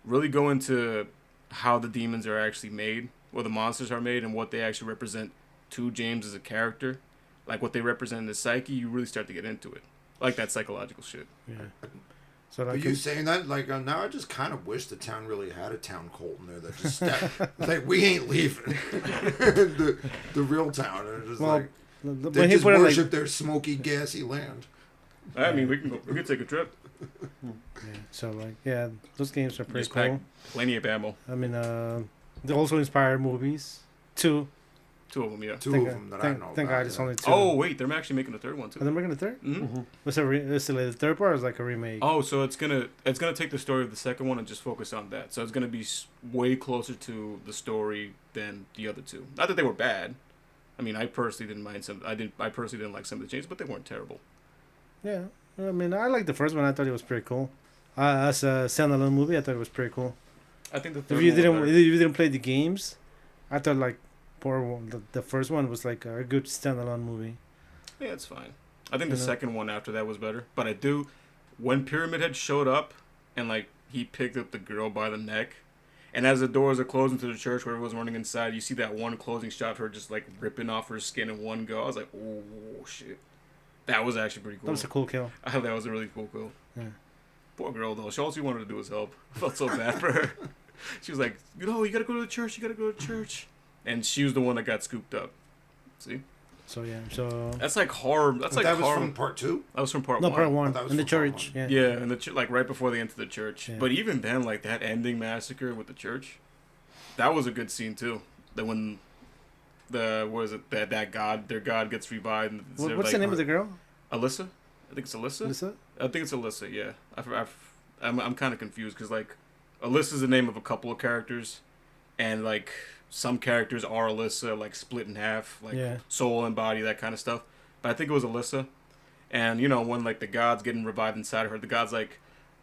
really go into how the demons are actually made, or the monsters are made, and what they actually represent to James as a character, like what they represent in the psyche, you really start to get into it, like that psychological shit. Yeah. So But like, you saying that, like, now I just kind of wish the town really had a town cult in there that just stepped, like, we ain't leaving the real town. And just well, like, when they he just put it worship like, their smoky, gassy land. I mean, we can take a trip. yeah, so like, yeah, those games are pretty Just pack cool. plenty of ammo. I mean, they also inspired movies. 2. 2 of them, yeah. Two of them that I know Thank about. God, it's only 2. Oh wait, they're actually making a third one Are too. they making a third? Mm-hmm. Was it like the third part, or is it like a remake? Oh, so it's gonna take the story of the second one and just focus on that. So it's gonna be way closer to the story than the other 2. Not that they were bad. I mean, I personally didn't mind some. I personally didn't like some of the changes, but they weren't terrible. Yeah, I mean, I liked the first one. I thought it was pretty cool. As a standalone movie, I thought it was pretty cool. I think the If third you one was didn't, better. if you didn't play the games, I thought like the first one was like a good standalone movie. Yeah, it's fine. I think the You know? second one after that was better. But I do, when Pyramid Head showed up and like he picked up the girl by the neck, and as the doors are closing to the church where everyone's running inside, you see that one closing shot of her just like ripping off her skin in one go. I was like, oh shit, that was actually pretty cool. That was a cool kill. I thought that was a really cool kill. Yeah. Poor girl though. All she wanted to do was help. I felt so bad for her. She was like, you gotta go to the church. You gotta go to church. And she was the one that got scooped up. See? So yeah, so That's like horror. That's like that was horror. from part 2? That was from part no one. part 1 that was in the from part church. one. Yeah. Yeah, and like right before they enter the church. Yeah. But even then, like that ending massacre with the church, that was a good scene too. That when that god, their god gets revived. And What's like, the name of the girl? Alyssa? I think it's Alyssa. Alyssa? I think it's Alyssa. Yeah, I'm kind of confused because like Alyssa's the name of a couple of characters, and like some characters are Alyssa, like split in half, like Yeah. soul and body, that kind of stuff. but I think it was Alyssa. And, you know, when, like, the god's getting revived inside of her, the god's like,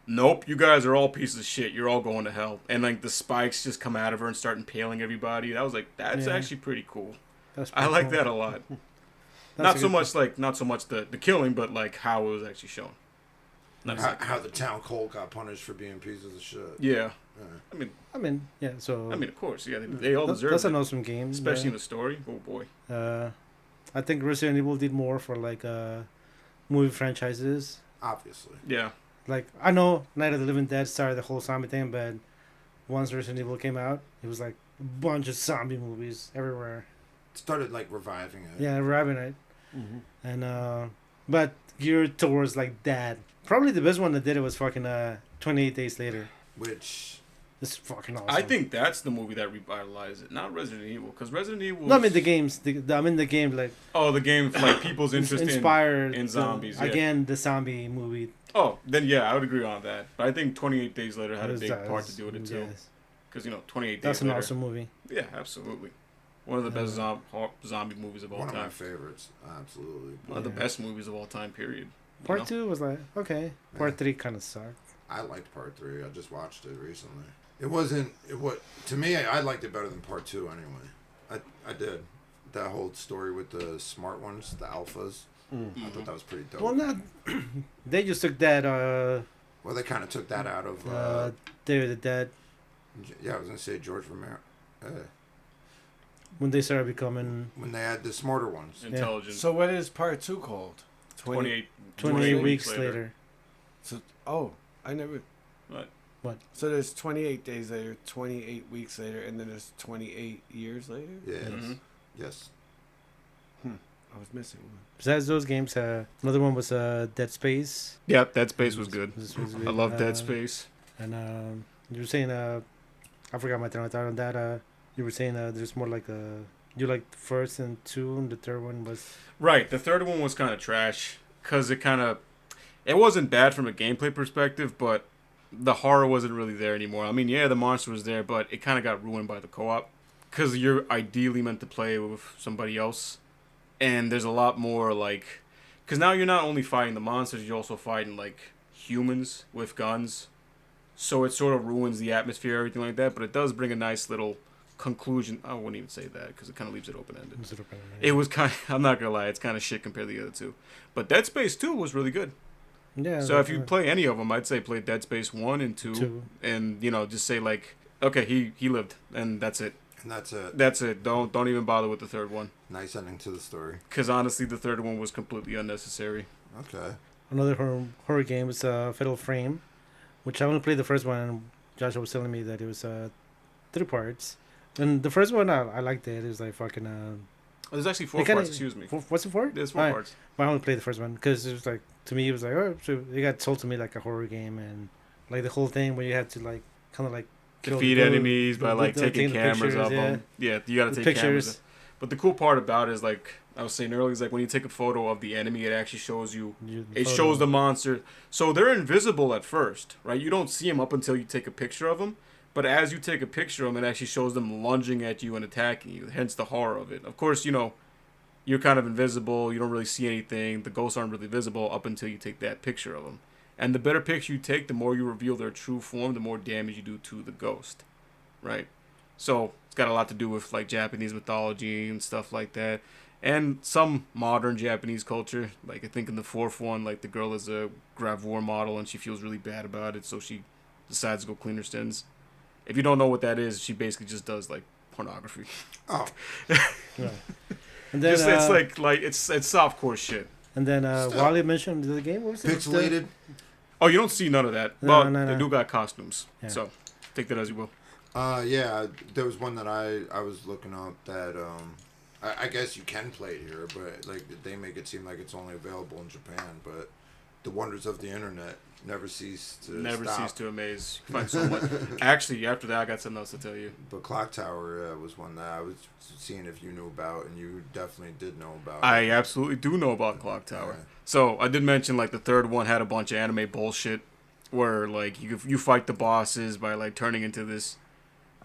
nope, you guys are all pieces of shit. You're all going to hell. And, like, the spikes just come out of her and start impaling everybody. That was like, that's actually pretty cool. I like that a lot. Not so much the killing, but, like, how it was actually shown. How the town cult got punished for being pieces of shit. Yeah. I mean, yeah. So. I mean, of course, yeah. They all deserve it. That's an awesome game, especially in the story. Oh boy. I think Resident Evil did more for like movie franchises. Obviously. Yeah. Like I know Night of the Living Dead started the whole zombie thing, but once Resident Evil came out, it was like a bunch of zombie movies everywhere. Started like reviving it. Yeah, reviving it. Mm-hmm. And but geared towards like that. Probably the best one that did it was fucking 28 Days Later. Which is fucking awesome. I think that's the movie that revitalized it, not Resident Evil, because Resident Evil. No, I mean the games. I mean the game, like. Oh, the game, like people's interest in zombies. Yeah. Again, the zombie movie. Oh, then yeah, I would agree on that. But I think 28 Days Later had a big part to do with it too. Because, you know, 28 Days That's Later. That's an awesome movie. Yeah, absolutely. One of the best zombie movies of all time. One of my favorites, absolutely. One of the best movies of all time, period. Part 2 was like, okay. Part 3 kind of sucked. I liked Part 3. I just watched it recently. To me, I liked it better than Part 2 anyway. I did. That whole story with the smart ones, the alphas. Mm-hmm. I thought that was pretty dope. Well, they just took that, well, they kind of took that out of, Day of the Dead. Yeah, I was going to say George Romero. When they started becoming... When they had the smarter ones. Intelligent. So what is Part 2 called? 28 weeks later. So, I never... What? So there's 28 days later, 28 weeks later, and then there's 28 years later? Yes. Mm-hmm. Yes. I was missing one. Besides those games, another one was Dead Space. Yeah, Dead Space was good. good. I love Dead Space. And you were saying, I forgot my train of thought on that. You were saying there's more like you like the first and 2, and the third one was... Right, the third one was kind of trash, because it wasn't bad from a gameplay perspective, but the horror wasn't really there anymore. I mean, yeah, the monster was there, but it kind of got ruined by the co-op, because you're ideally meant to play with somebody else, and there's a lot more, like... Because now you're not only fighting the monsters, you're also fighting, like, humans with guns, so it sort of ruins the atmosphere, everything like that, but it does bring a nice little... conclusion. I wouldn't even say that because it kind of leaves it open-ended. It was kind of, I'm not gonna lie, it's kind of shit compared to the other two, but Dead Space 2 was really good. Yeah. So if you play any of them, I'd say play Dead Space 1 and 2. And you know, just say like, okay, he lived, and that's it. And that's it. That's it. Don't even bother with the third one. Nice ending to the story. Because honestly, the third one was completely unnecessary. Okay. Another horror game was Fatal Frame, which I only played the first one. And Joshua was telling me that it was 3 parts. And the first one, I liked it. It was like fucking... There's actually 4 parts, excuse me. What's it for? There's 4 parts. But I only played the first one because it was like, to me, it was like, oh, so it got sold to me like a horror game. And like the whole thing where you had to like, kind of like... defeat enemies by like taking cameras of them. Yeah, you gotta take cameras. But the cool part about it is like, I was saying earlier, is like when you take a photo of the enemy, it actually shows you... It shows the monster. So they're invisible at first, right? You don't see them up until you take a picture of them. But as you take a picture of them, it actually shows them lunging at you and attacking you. Hence the horror of it. Of course, you know, you're kind of invisible. You don't really see anything. The ghosts aren't really visible up until you take that picture of them. And the better picture you take, the more you reveal their true form, the more damage you do to the ghost. Right? So it's got a lot to do with like Japanese mythology and stuff like that. And some modern Japanese culture. Like I think in the 4th one, like the girl is a gravure model and she feels really bad about it. So she decides to go clean her sins. If you don't know what that is, she basically just does like pornography. Oh, yeah. And then just, it's softcore shit. And then Wally mentioned the game. What was it? Pixelated. Oh, you don't see none of that. But they do got costumes, so take that as you will. Yeah, there was one that I was looking up that I guess you can play it here, but like they make it seem like it's only available in Japan. But the wonders of the internet never cease to amaze. You find so much. Actually, after that, I got something else to tell you. But Clock Tower was one that I was seeing if you knew about, and you definitely did know about. I absolutely do know about Clock Tower. Yeah. So I did mention like the third one had a bunch of anime bullshit, where like you fight the bosses by like turning into this.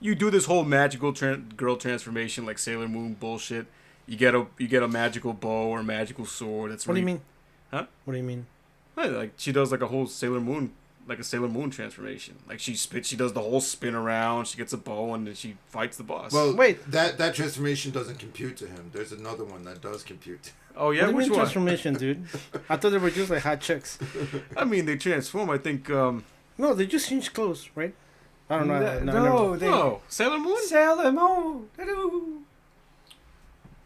You do this whole magical girl transformation like Sailor Moon bullshit, you get a magical bow or a magical sword. That's What do you mean? Huh? What do you mean? Like she does like a whole Sailor Moon, like a Sailor Moon transformation. Like she does the whole spin around. She gets a bow and then she fights the boss. Well, Wait. that transformation doesn't compute to him. There's another one that does compute. Oh yeah, What do you which mean one? transformation, dude? I thought they were just like hot chicks. I mean, they transform. I think. No, they just change clothes, right? I don't know. No, they Sailor Moon. Sailor Moon. Hello.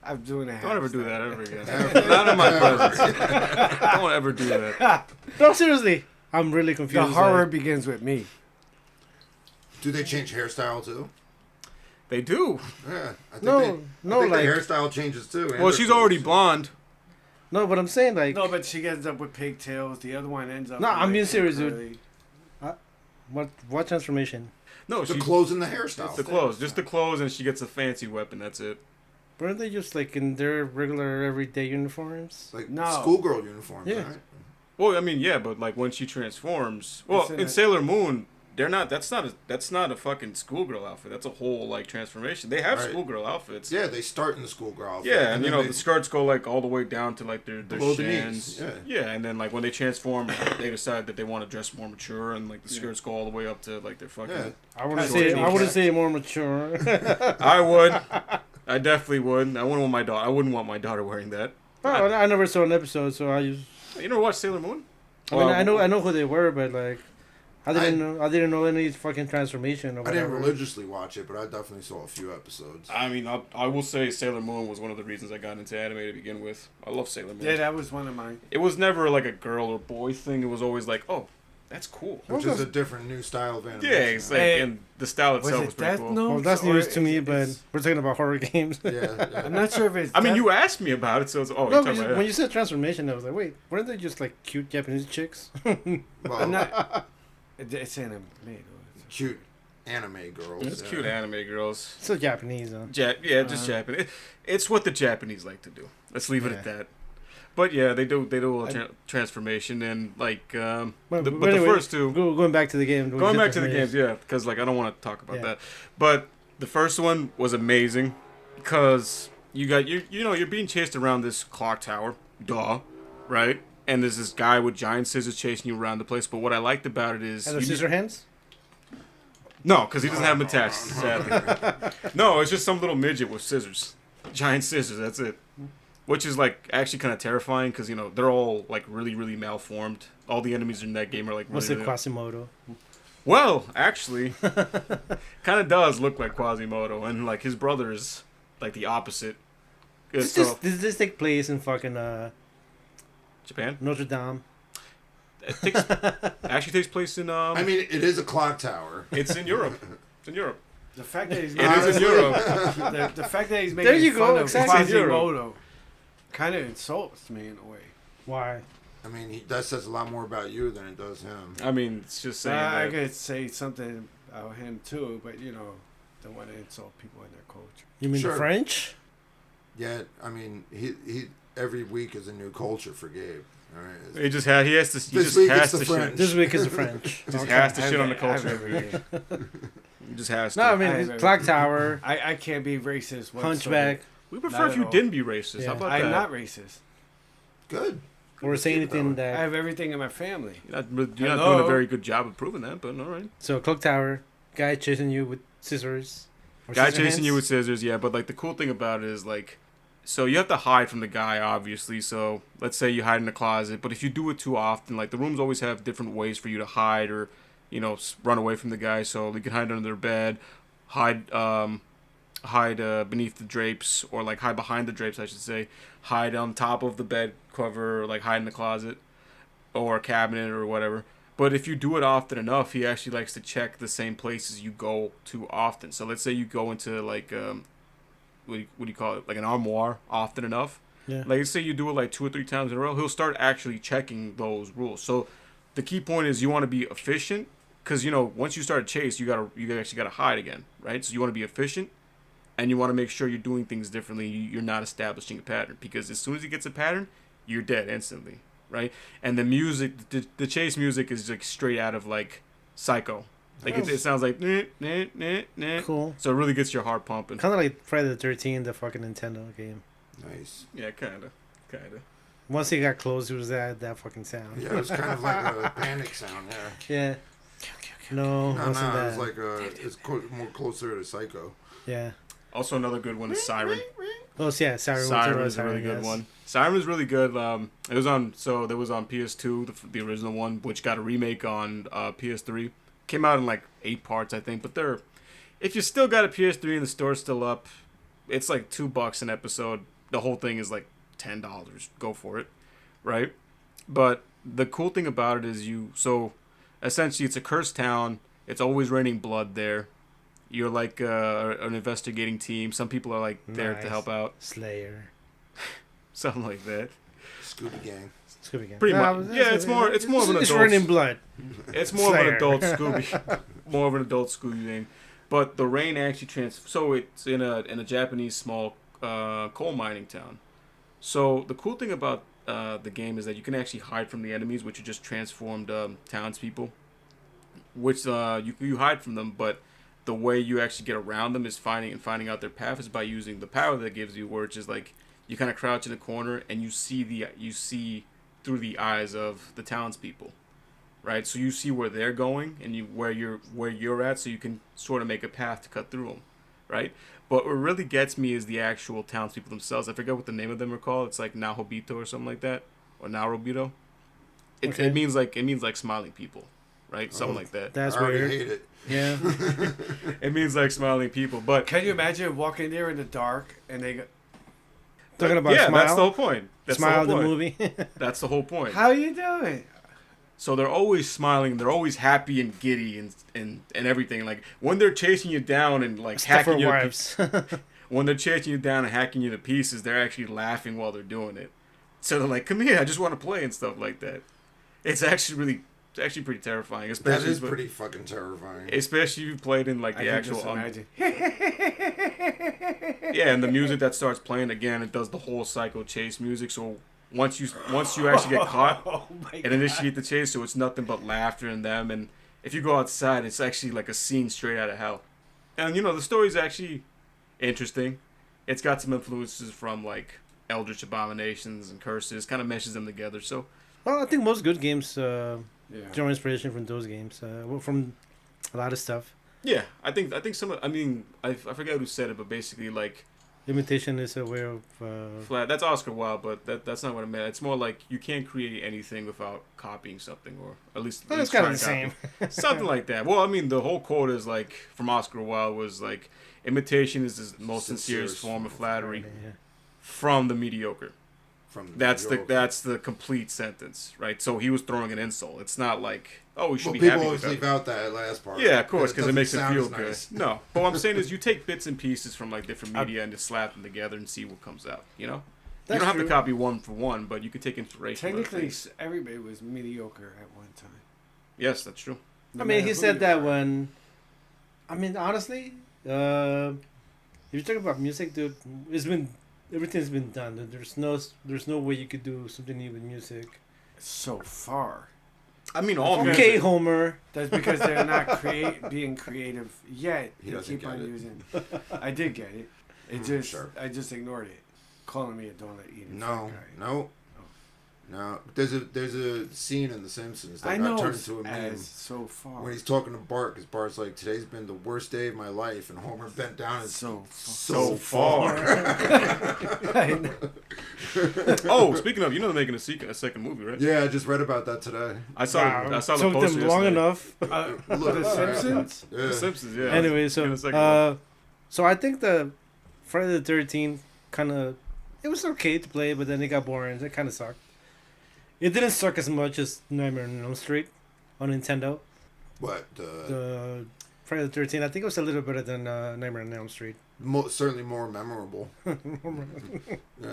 I'm doing a. Don't ever do that ever again. Not in my presence. Don't ever do that. No, seriously. I'm really confused. The horror begins with me. Do they change hairstyle too? They do. Yeah. I think No, I no, think like the hairstyle changes too. and Well, their she's already clothes. blonde. no, but I'm saying like No, but she ends up with pigtails. The other one ends up. No, with, I'm being serious, curly. dude. what transformation? No, The she clothes and the hairstyle. the clothes, just the clothes, and she gets a fancy weapon. That's it. Weren't they just like in their regular everyday uniforms? Like No. schoolgirl uniforms, Yeah. right? Well, I mean, yeah, but like when she transforms, well, It's in in a- Sailor Moon, they're not. That's not a fucking schoolgirl outfit. That's a whole like transformation. They have Right. schoolgirl outfits. Yeah, they start in the schoolgirl outfit. Yeah, and you then know they- the skirts go like all the way down to like their Below the shins. knees, Yeah, and then like when they transform, they decide that they want to dress more mature, and like the skirts go all the way up to like their fucking. Yeah. I wouldn't Short say. I wouldn't jeans. say more mature. I would. I definitely would. I wouldn't want my daughter. I wouldn't want my daughter wearing that. Oh, I never saw an episode, so I just. You never watched Sailor Moon? I mean, I know who they were, but like, I didn't know any fucking transformation or I didn't whatever. religiously watch it, but I definitely saw a few episodes. I mean, I will say Sailor Moon was one of the reasons I got into anime to begin with. I love Sailor Moon. Yeah, that was one of mine. It was never like a girl or boy thing. It was always like, oh, that's cool. Which is a different new style of animation. Yeah, it's like, Hey, and the style Was itself it was pretty Death cool. Note? Well, that's or news to me, but it's- we're talking about horror games. Yeah, I'm not sure if it's. I mean, Death- you asked me about it, so it's, oh, No, you're but talking about when that. you said transformation, I was like, wait, weren't they just like cute Japanese chicks? I'm well, not. It's anime. cute anime girls. It's yeah. cute anime girls. Still Japanese, huh? Just Japanese. It's what the Japanese like to do. Let's leave it at that. But yeah, they do a little transformation, and like but anyway, the first two. Going back to the game. Going back to the games, yeah, because like I don't want to talk about that. But the first one was amazing because you got you're being chased around this clock tower, right? And there's this guy with giant scissors chasing you around the place. But what I liked about it is And the scissor hands? no, because he doesn't have them attached. Sadly, no, it's just some little midget with scissors, giant scissors. That's it. Which is like actually kind of terrifying because they're all like really really malformed. All the enemies in that game are like What's really, it, Quasimodo? Well, actually, kind of does look like Quasimodo, and like his brother is like the opposite. Does So, this take place in fucking Japan Notre Dame? actually takes place in I mean, it is a clock tower. it's in Europe. It's in Europe. The fact that he's It is in Europe. the fact that he's There making you go, fun of exactly. Quasimodo kind of insults me in a way. Why? I mean, that says a lot more about you than it does him. I mean, it's just saying I that. could say something about him too, but don't want to insult people in their culture. You mean Sure. the French? Yeah, I mean, he every week is a new culture for Gabe. All right. He just has to. He This just week has it's the to French. shit. This week is the French. Just Okay. has to shit on the I've culture. never- He just has to. No, I mean, I this have clock everything. tower, I can't be racist. whatsoever. hunchback. we prefer not if at you all. didn't be racist. Yeah. How about I'm that? not racist. Good. Or say anything I that. have everything in my family. You're not doing Hello? a very good job of proving that, but all right. So, clock tower, guy chasing you with scissors. Or Guy scissor chasing hands? you with scissors, yeah. But like the cool thing about it is like, so you have to hide from the guy, obviously. So let's say you hide in a closet, but if you do it too often, like the rooms always have different ways for you to hide or, run away from the guy. So you can hide under their bed, hide beneath the drapes, or like hide behind the drapes, I should say. Hide on top of the bed cover, or like hide in the closet or a cabinet or whatever. But if you do it often enough, he actually likes to check the same places you go to often. So let's say you go into like what do you call it, like an armoire often enough. Yeah. Like let's say you do it like 2 or 3 times in a row, he'll start actually checking those rules. So the key point is you want to be efficient, because once you start a chase, you actually gotta hide again, right? So you want to be efficient, and you want to make sure you're doing things differently. You're not establishing a pattern, because as soon as he gets a pattern, you're dead instantly, right? And the music, the chase music is like straight out of like Psycho. Like it sounds like Cool. So it really gets your heart pumping. Kind of like Friday the 13th, the fucking Nintendo game. Nice. Yeah, kinda. Once he got close, it was that fucking sound. Yeah, it was kind of like a panic sound. Yeah. Yeah. No, No, wasn't it that. was like more closer to Psycho. Yeah. Also, another good one is Siren. Oh, yeah, Siren. Siren is a really good yes. one. Siren is really good. It was on PS2, the original one, which got a remake on PS3. Came out in like 8 parts, I think. But if you still got a PS3 and the store's still up, it's like $2 an episode. The whole thing is like $10. Go for it, right? But the cool thing about it is essentially it's a cursed town. It's always raining blood there. You're like an investigating team. Some people are like there to help out. Slayer. Something like that. Scooby Gang. Scooby Gang. Pretty much. Yeah, it's more of an It's adult. raining blood. It's more of an Slayer. adult Scooby. More of an adult Scooby thing. But the rain actually so it's in a Japanese small coal mining town. So the cool thing about the game is that you can actually hide from the enemies, which are just transformed townspeople. Which you hide from them, but the way you actually get around them is finding out their path is by using the power that gives you, which is like you kind of crouch in a corner and you see through the eyes of the townspeople, right? So you see where they're going and where you're at, so you can sort of make a path to cut through them, right? But what really gets me is the actual townspeople themselves. I forget what the name of them are called. It's like Nahobito or something like that, or Narobito. Okay. It means like smiling people, right? Something like that. That's I already weird. hate it. Yeah. It means like smiling people, but Can you imagine walking there in the dark and they go, Talking about yeah, Smile. that's the whole point. That's Smile, the the whole point. movie. That's the whole point. how you doing? So they're always smiling. They're always happy and giddy and everything. Like when they're chasing you down and like hacking Stuffer you. wives. When they're chasing you down and hacking you to pieces, they're actually laughing while they're doing it. So they're like, "Come here, I just want to play" and stuff like that. It's actually pretty terrifying. That Especially is pretty fucking terrifying. Especially if you played in like I the can actual. just imagine. Yeah, and the music that starts playing again, it does the whole psycho chase music. So once you actually get caught, Oh my and initiate the chase, so it's nothing but laughter and them. And if you go outside, it's actually like a scene straight out of hell. And the story's actually interesting. It's got some influences from like Eldritch Abominations and Curses, kind of meshes them together. So Well, I think most good games Yeah. draw inspiration from those games. From a lot of stuff. yeah, I think some. I mean, I forget who said it, but basically like Imitation is a way of. flat. That's Oscar Wilde, but that's not what I meant. It's more like you can't create anything without copying something, or at least. Well, it's kind of the same. Something like that. Well, I mean, the whole quote is like from Oscar Wilde was like, "Imitation is the most sincerest form of flattery Yeah. from the mediocre." From That's the that's the complete sentence, right? So he was throwing an insult. It's not like, oh, we should Well, be people happy always with leave that. out that last part. Yeah, of course, because it doesn't makes it sound feel as good. nice. No, but what I'm saying is you take bits and pieces from like different media and just slap them together and see what comes out. You know, you That's don't have to true. copy one for one, but you could take inspiration. from other Technically, things. everybody was mediocre at one time. Yes, that's true. No I mean, matter he who said you that are. when. I mean, honestly, if you're talking about music, dude, everything's been done. Dude. There's no way you could do something new with music. So far. I mean, all Okay, music. Homer. That's because they're not being creative yet. He They doesn't keep on get it. using. I did get it. Sure. I just ignored it. Calling me a donut eating No, fat guy. no, no. There's a scene in The Simpsons that I got know turned into a meme as so far. when he's talking to Bart, because Bart's like, "Today's been the worst day of my life," and Homer bent down and So far. I know. Oh, speaking of, they're making a second movie, right? Yeah, I just read about that today. I saw Wow, I saw the took poster them long yesterday. enough. Look, The Simpsons? Yeah. The Simpsons, yeah. Anyway, Give it a so second. so I think the Friday the 13th kind of it was okay to play, but then it got boring. It kind of sucked. It didn't suck as much as Nightmare on Elm Street on Nintendo. What? The Friday the 13th, I think it was a little better than Nightmare on Elm Street. Certainly more memorable. Yeah.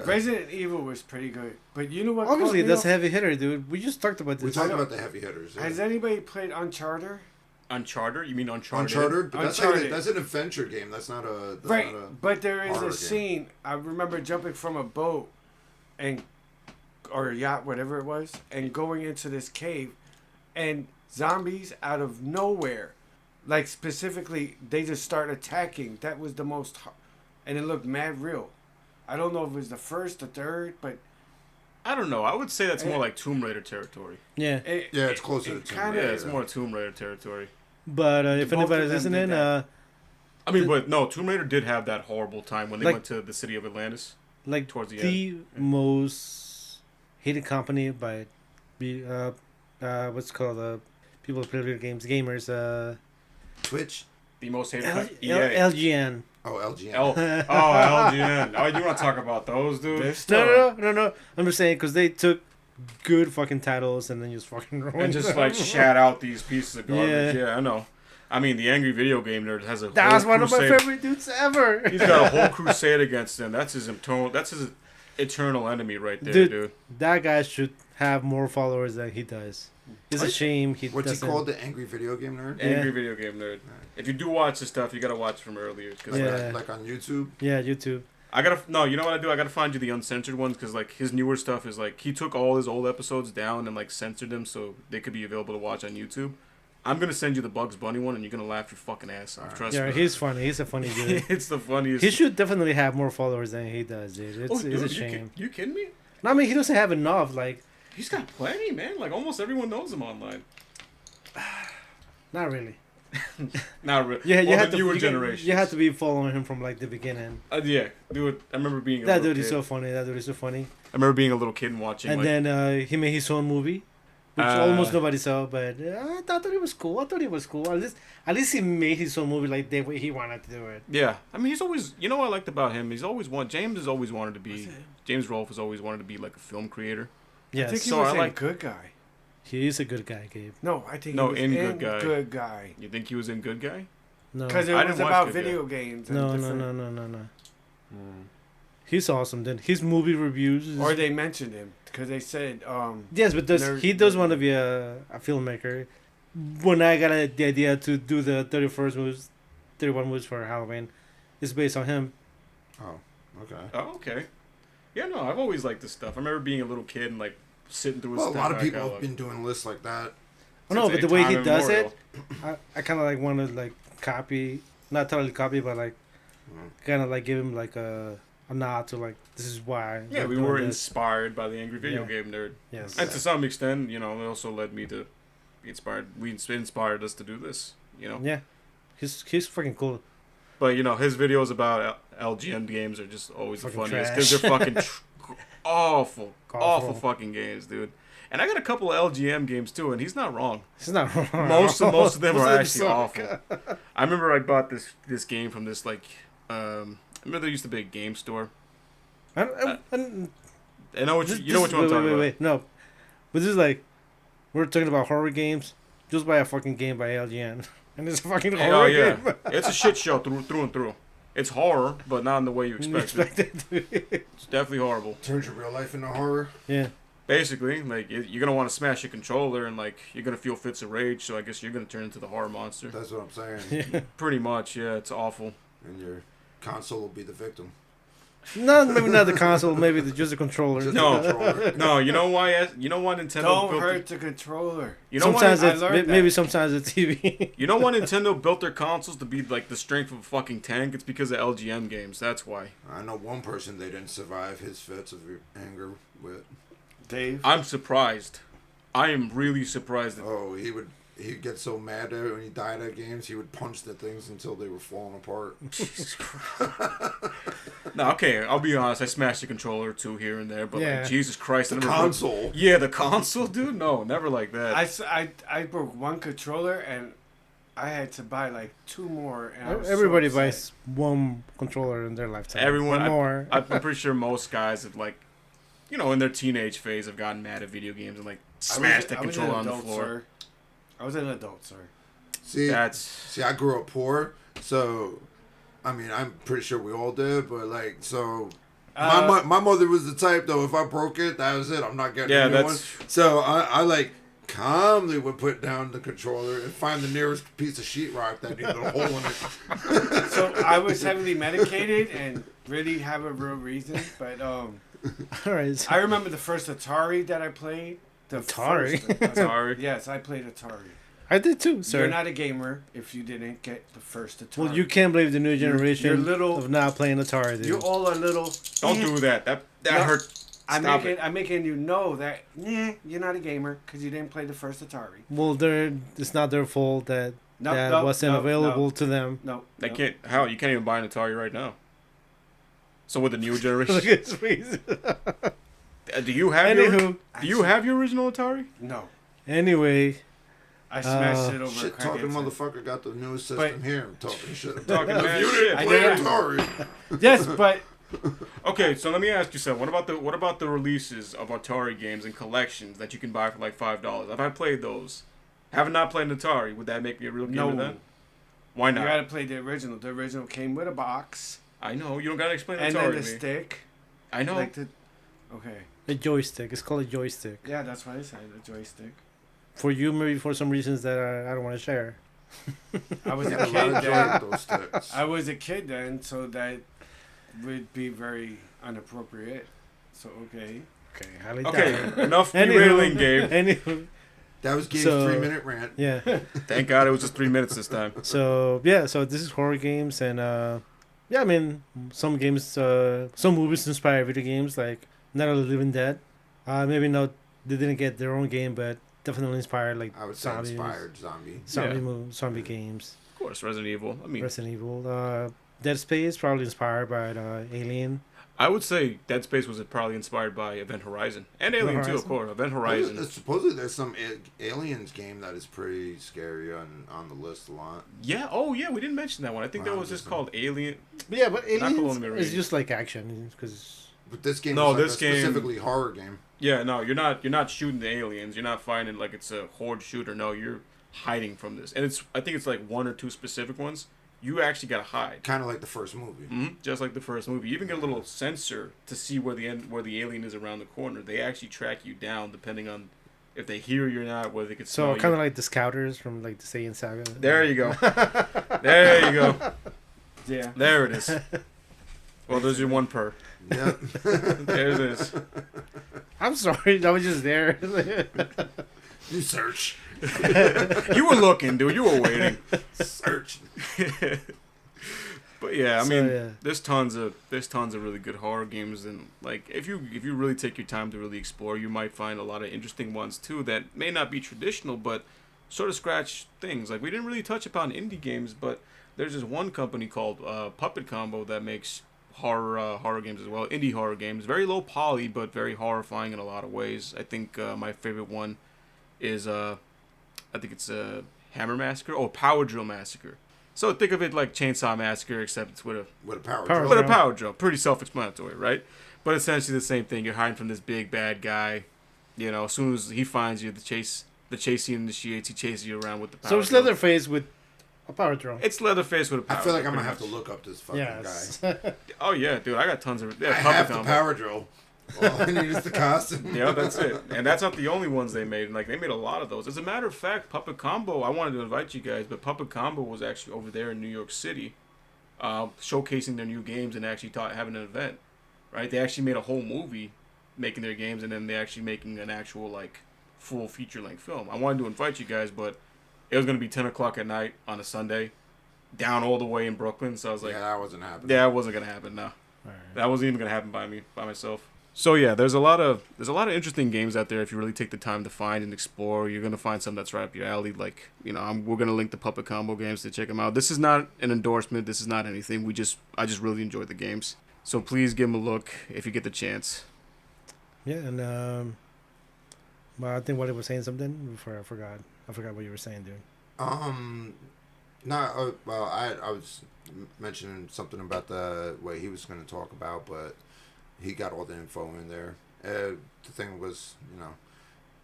Resident Evil was pretty good. But you know what? Obviously, caught me that's a off? heavy hitter, dude. We just talked about We this. talked about the heavy hitters. Yeah. Has anybody played Uncharted? Uncharted? You mean Uncharted? Uncharted? But Uncharted. that's an adventure game. That's not a. That's Right, Not a, but there is horror a game. scene. I remember jumping from a boat or a yacht, whatever it was, and going into this cave, and zombies out of nowhere, like specifically, they just start attacking. That was the most, and it looked mad real. I don't know if it was the first or third, but I don't know. I would say that's more like Tomb Raider territory. Yeah. Yeah, it's closer to Tomb kinda- Raider. Yeah, it's more Tomb Raider territory. But if Both anybody's of them listening, did that. I mean, but no, Tomb Raider did have that horrible time when they Like- went to the city of Atlantis. like Towards the the most hated company by what's it called people who play video games, gamers, Twitch. The most hated LGN. Oh, LGN. LGN. Oh, you want to talk about those, dude? they're still, No. I'm just saying because they took good fucking titles and then just fucking ruined And just them. like shout out these pieces of garbage. Yeah. Yeah, I know. I mean, the Angry Video Game Nerd has a That's whole one of my crusade. favorite dudes ever. He's got a whole crusade against him. That's his eternal enemy right there, dude. That guy should have more followers than he does. It's a shame he What's he doesn't. called? The Angry Video Game Nerd? Angry Video Game Nerd. If you do watch this stuff, you gotta watch from earlier. Cause Yeah. Like on YouTube? Yeah, YouTube. you know what I do? I gotta find you the uncensored ones because like his newer stuff is like he took all his old episodes down and like censored them so they could be available to watch on YouTube. I'm gonna send you the Bugs Bunny one and you're gonna laugh your fucking ass off. Trust Yeah, me. he's funny. He's a funny dude. It's the funniest. He should definitely have more followers than he does, dude. It's dude, a shame. You kidding me? No, I mean, he doesn't have enough. Like, He's got plenty, man. Like almost everyone knows him online. not really. Not really. Yeah, well, the newer generation. You have to be following him from like the beginning. Yeah, dude. I remember being That dude is so funny. I remember being a little kid and watching. And like, then he made his own movie, which almost nobody saw. But I thought it was cool. At least he made his own movie like the way he wanted to do it. yeah, I mean, he's always. You know what I liked about him? James has always wanted to be. James Rolfe has always wanted to be like a film creator. Yes. I think he So was I in like- Good Guy. He is a good guy, Gabe. No, I think No, he was in in Good Guy. Good Guy. You think he was in Good Guy? No, Because it I was didn't watch about Good Guy. video games. And no. different- He's awesome. Then his movie reviews. Or they mentioned him because they said, Yes, but he does want to be a filmmaker. When I got the idea to do the 31 movies for Halloween, it's based on him. Oh, okay. Oh, okay. Yeah, no, I've always liked this stuff. I remember being a little kid and like sitting through his Well, a lot of back people catalog. have been doing lists like that. Oh, no, Since but the way he time does immemorial. it, I kind of like want to like copy, not totally copy, but like kind of like give him like a nod to like this is why. Yeah, we're we doing were this. inspired by the Angry Video Yeah. Game Nerd. Yes. And to some extent, you know, it also led me to be inspired. Inspired us to do this, you know. Yeah, he's freaking cool. But, you know, his videos about LGN games are just always the Fucking funniest because trash. they're fucking awful Awful. fucking games, dude. And I got a couple of LGM games too, and he's not wrong. He's not wrong. Most of them Most are them actually suck. awful. I remember I bought this game from this like I remember there used to be a game store. I know what you know what you want to talk about. Wait. No, but this is like we're talking about horror games. Just buy a fucking game by LGN, and it's a fucking Hey, horror oh yeah, game. it's a shit show through and through. It's horror, but not in the way you You expect it. expect it to be. It's definitely horrible. Turns your real life into horror. Yeah. Basically, like you're gonna want to smash your controller, and like you're gonna feel fits of rage. So I guess you're gonna turn into the horror monster. That's what I'm saying. Yeah. Pretty much, yeah. It's awful. And your console will be the victim. No, maybe not the console. Maybe just the controller. Just No. the controller. No, you know why? You know why Nintendo don't built hurt the controller. You know sometimes why? I learned maybe that. sometimes it's TV. You know why Nintendo built their consoles to be like the strength of a fucking tank? It's because of LGM games. That's why. I know one person they didn't survive his fits of anger with. Dave. I'm surprised. I am really surprised. Oh, he'd get so mad at it when he died at games, he would punch the things until they were falling apart. No, okay, I'll be honest. I smashed the controller too here and there, but Yeah. like, Jesus Christ, I The never broke- console. Yeah, the console, dude. No, never like that. I broke one controller and I had to buy like two more. And I was so Everybody upset. buys one controller in their lifetime. Everyone, Or more. I'm pretty sure most guys have like, you know, in their teenage phase, have gotten mad at video games and like smashed the I was controller an on the adult, floor. Sir. I was an adult, sir. See, I grew up poor, so I mean, I'm pretty sure we all did, but like, so my mother was the type though. If I broke it, that was it. I'm not getting a new one. So I like calmly would put down the controller and find the nearest piece of sheetrock that needed a hole in it. So I was heavily medicated and really have a real reason, but All right. So I remember the first Atari that I played. The Atari? first Atari? Yes, I played Atari. I did too, sir. You're not a gamer if you didn't get the first Atari. Well, you can't blame the new generation you're little- of not playing Atari, dude. You all are little. Don't do that. That No, hurt. Stop it. I'm making you know that you're not a gamer because you didn't play the first Atari. Well, it's not their fault that No, that no, wasn't no, available no. to them. No, They no. can't. How you can't even buy an Atari right now. So with the new generation, Look at his face. do you have your Anywho, do you have your original Atari? No. anyway, I smashed it over Shit a talking crackhead's head. motherfucker got the newest system But- here. I'm talking shit about Talking it. mad If you shit. didn't I play did. Atari. Yes, but Okay, so let me ask you something. What about the releases of Atari games and collections that you can buy for like $5? If I played those, having not played an Atari, would that make me a real gamer no. then? Why You not? gotta play the original. The original came with a box I know you don't gotta explain and Atari then to the me. stick. I know. Like the. Okay. a joystick. It's called a joystick. Yeah, that's what I said. A joystick. For you, maybe for some reasons that I don't want to share. I was a Yeah, a lot kid of joy then. with those sticks. I was a kid then, so that would be very inappropriate. So okay. Okay, highly Okay, doubt it. enough Anywho. derailing, Gabe. Anywho, That was Gabe's So- 3-minute rant. yeah. Thank God it was just 3 minutes this time. So yeah, so this is horror games, and yeah, I mean some games, some movies inspire video games like Night of the Living Dead. Maybe not, they didn't get their own game, but definitely inspired like I would say zombies, inspired zombie. zombie games. Of course, Resident Evil. I mean, Resident Evil, Dead Space probably inspired by Alien. I would say Dead Space was probably inspired by Event Horizon and Alien too, of Horizon? course. Event Horizon. Supposedly there's some aliens game that is pretty scary on the list a lot. Yeah. Oh, yeah. We didn't mention that one. I think that Wow, was just just- called Alien. But yeah, but Not Aliens Colonial is Marine. just like action because But this game No, is like this a game- specifically horror game. Yeah. No, you're not shooting the aliens. You're not finding like it's a horde shooter. No, you're hiding from this. And I think it's like one or two specific ones. You actually gotta hide. Kind of like the first movie. Just like the first movie. You even get a little sensor to see where the alien is around the corner. They actually track you down depending on if they hear you or not, whether they can smell so kind you. of like the Scouters from like the Saiyan Saga. There you go. There you go. Yeah. There it is. Well, there's your one per. Yeah. There it is. I'm sorry, that was just there. You search. You were looking, dude. You were waiting. Search. But yeah, I So, mean, yeah. there's tons of really good horror games, and like if you really take your time to really explore, you might find a lot of interesting ones too that may not be traditional, but sort of scratch things. Like we didn't really touch upon indie games, but there's this one company called Puppet Combo that makes horror games as well, indie horror games, very low poly but very horrifying in a lot of ways. I think my favorite one is I think it's Hammer Massacre or Power Drill Massacre. So think of it like Chainsaw Massacre, except it's with a Power Power drill. with a drill. power drill. Pretty self-explanatory, right? But essentially the same thing. You're hiding from this big bad guy. You know, as soon as he finds you, the chase scene initiates. He chases you around with the power So it's drill. Leatherface with a power drill. It's Leatherface with a I power feel like drill, I'm gonna pretty have to much. look up this fucking Yes. guy. Oh yeah, dude, I got tons of. Yeah, I Puppet have the Combo. power drill. All I need is the costume. Yeah, that's it. And that's not the only ones they made. Like they made a lot of those. As a matter of fact, Puppet Combo. I wanted to invite you guys, but Puppet Combo was actually over there in New York City, showcasing their new games and actually having an event. Right? They actually made a whole movie, making their games, and then they actually making an actual like full feature length film. I wanted to invite you guys, but it was gonna be 10 o'clock at night on a Sunday, down all the way in Brooklyn. So I was like, Yeah, that wasn't happening. yeah, it wasn't gonna happen. No. Alright. That wasn't even gonna happen by myself. So yeah, there's a lot of interesting games out there if you really take the time to find and explore. You're gonna find something that's right up your alley. Like we're gonna link the Puppet Combo games to check them out. This is not an endorsement. This is not anything. I just really enjoy the games. So please give them a look if you get the chance. Yeah, and well, I think Wally was saying something before I forgot. I forgot what you were saying, dude. No, well, I was mentioning something about the way he was going to talk about, but he got all the info in there. The thing was,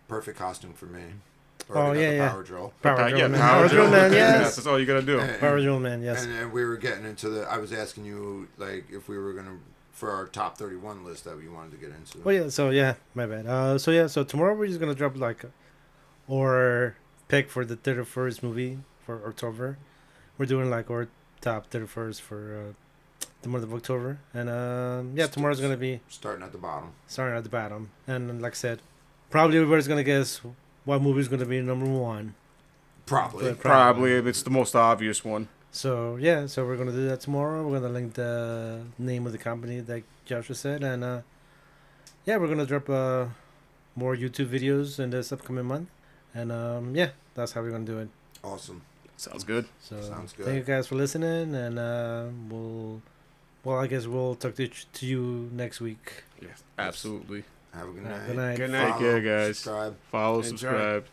perfect costume for me. Already got the yeah. Power drill. Power drill, man. Power drill, man. yes. Yes. That's all you gotta do. Power drill, man. Yes. And we were getting into I was asking you, like, if we were going to, for our top 31 list that we wanted to get into. Oh yeah. So yeah, my bad. So tomorrow we're just gonna drop like, our pick for the 31st movie for October. We're doing like our top 31st for the month of October, and tomorrow's gonna be Starting at the bottom. starting at the bottom. And like I said, probably everybody's gonna guess what movie's gonna be number one. Probably. But Probably, if it's the most obvious one. So yeah, so we're gonna do that tomorrow. We're gonna link the name of the company that Joshua said, and yeah, we're gonna drop more YouTube videos in this upcoming month, and yeah, that's how we're gonna do it. Awesome. Sounds good. So Sounds good. thank you guys for listening, and well, I guess we'll talk to you next week. Yes, absolutely. Have a good All right, night. good night. Good night. Take care, guys. Subscribe. Follow, Enjoy. subscribe.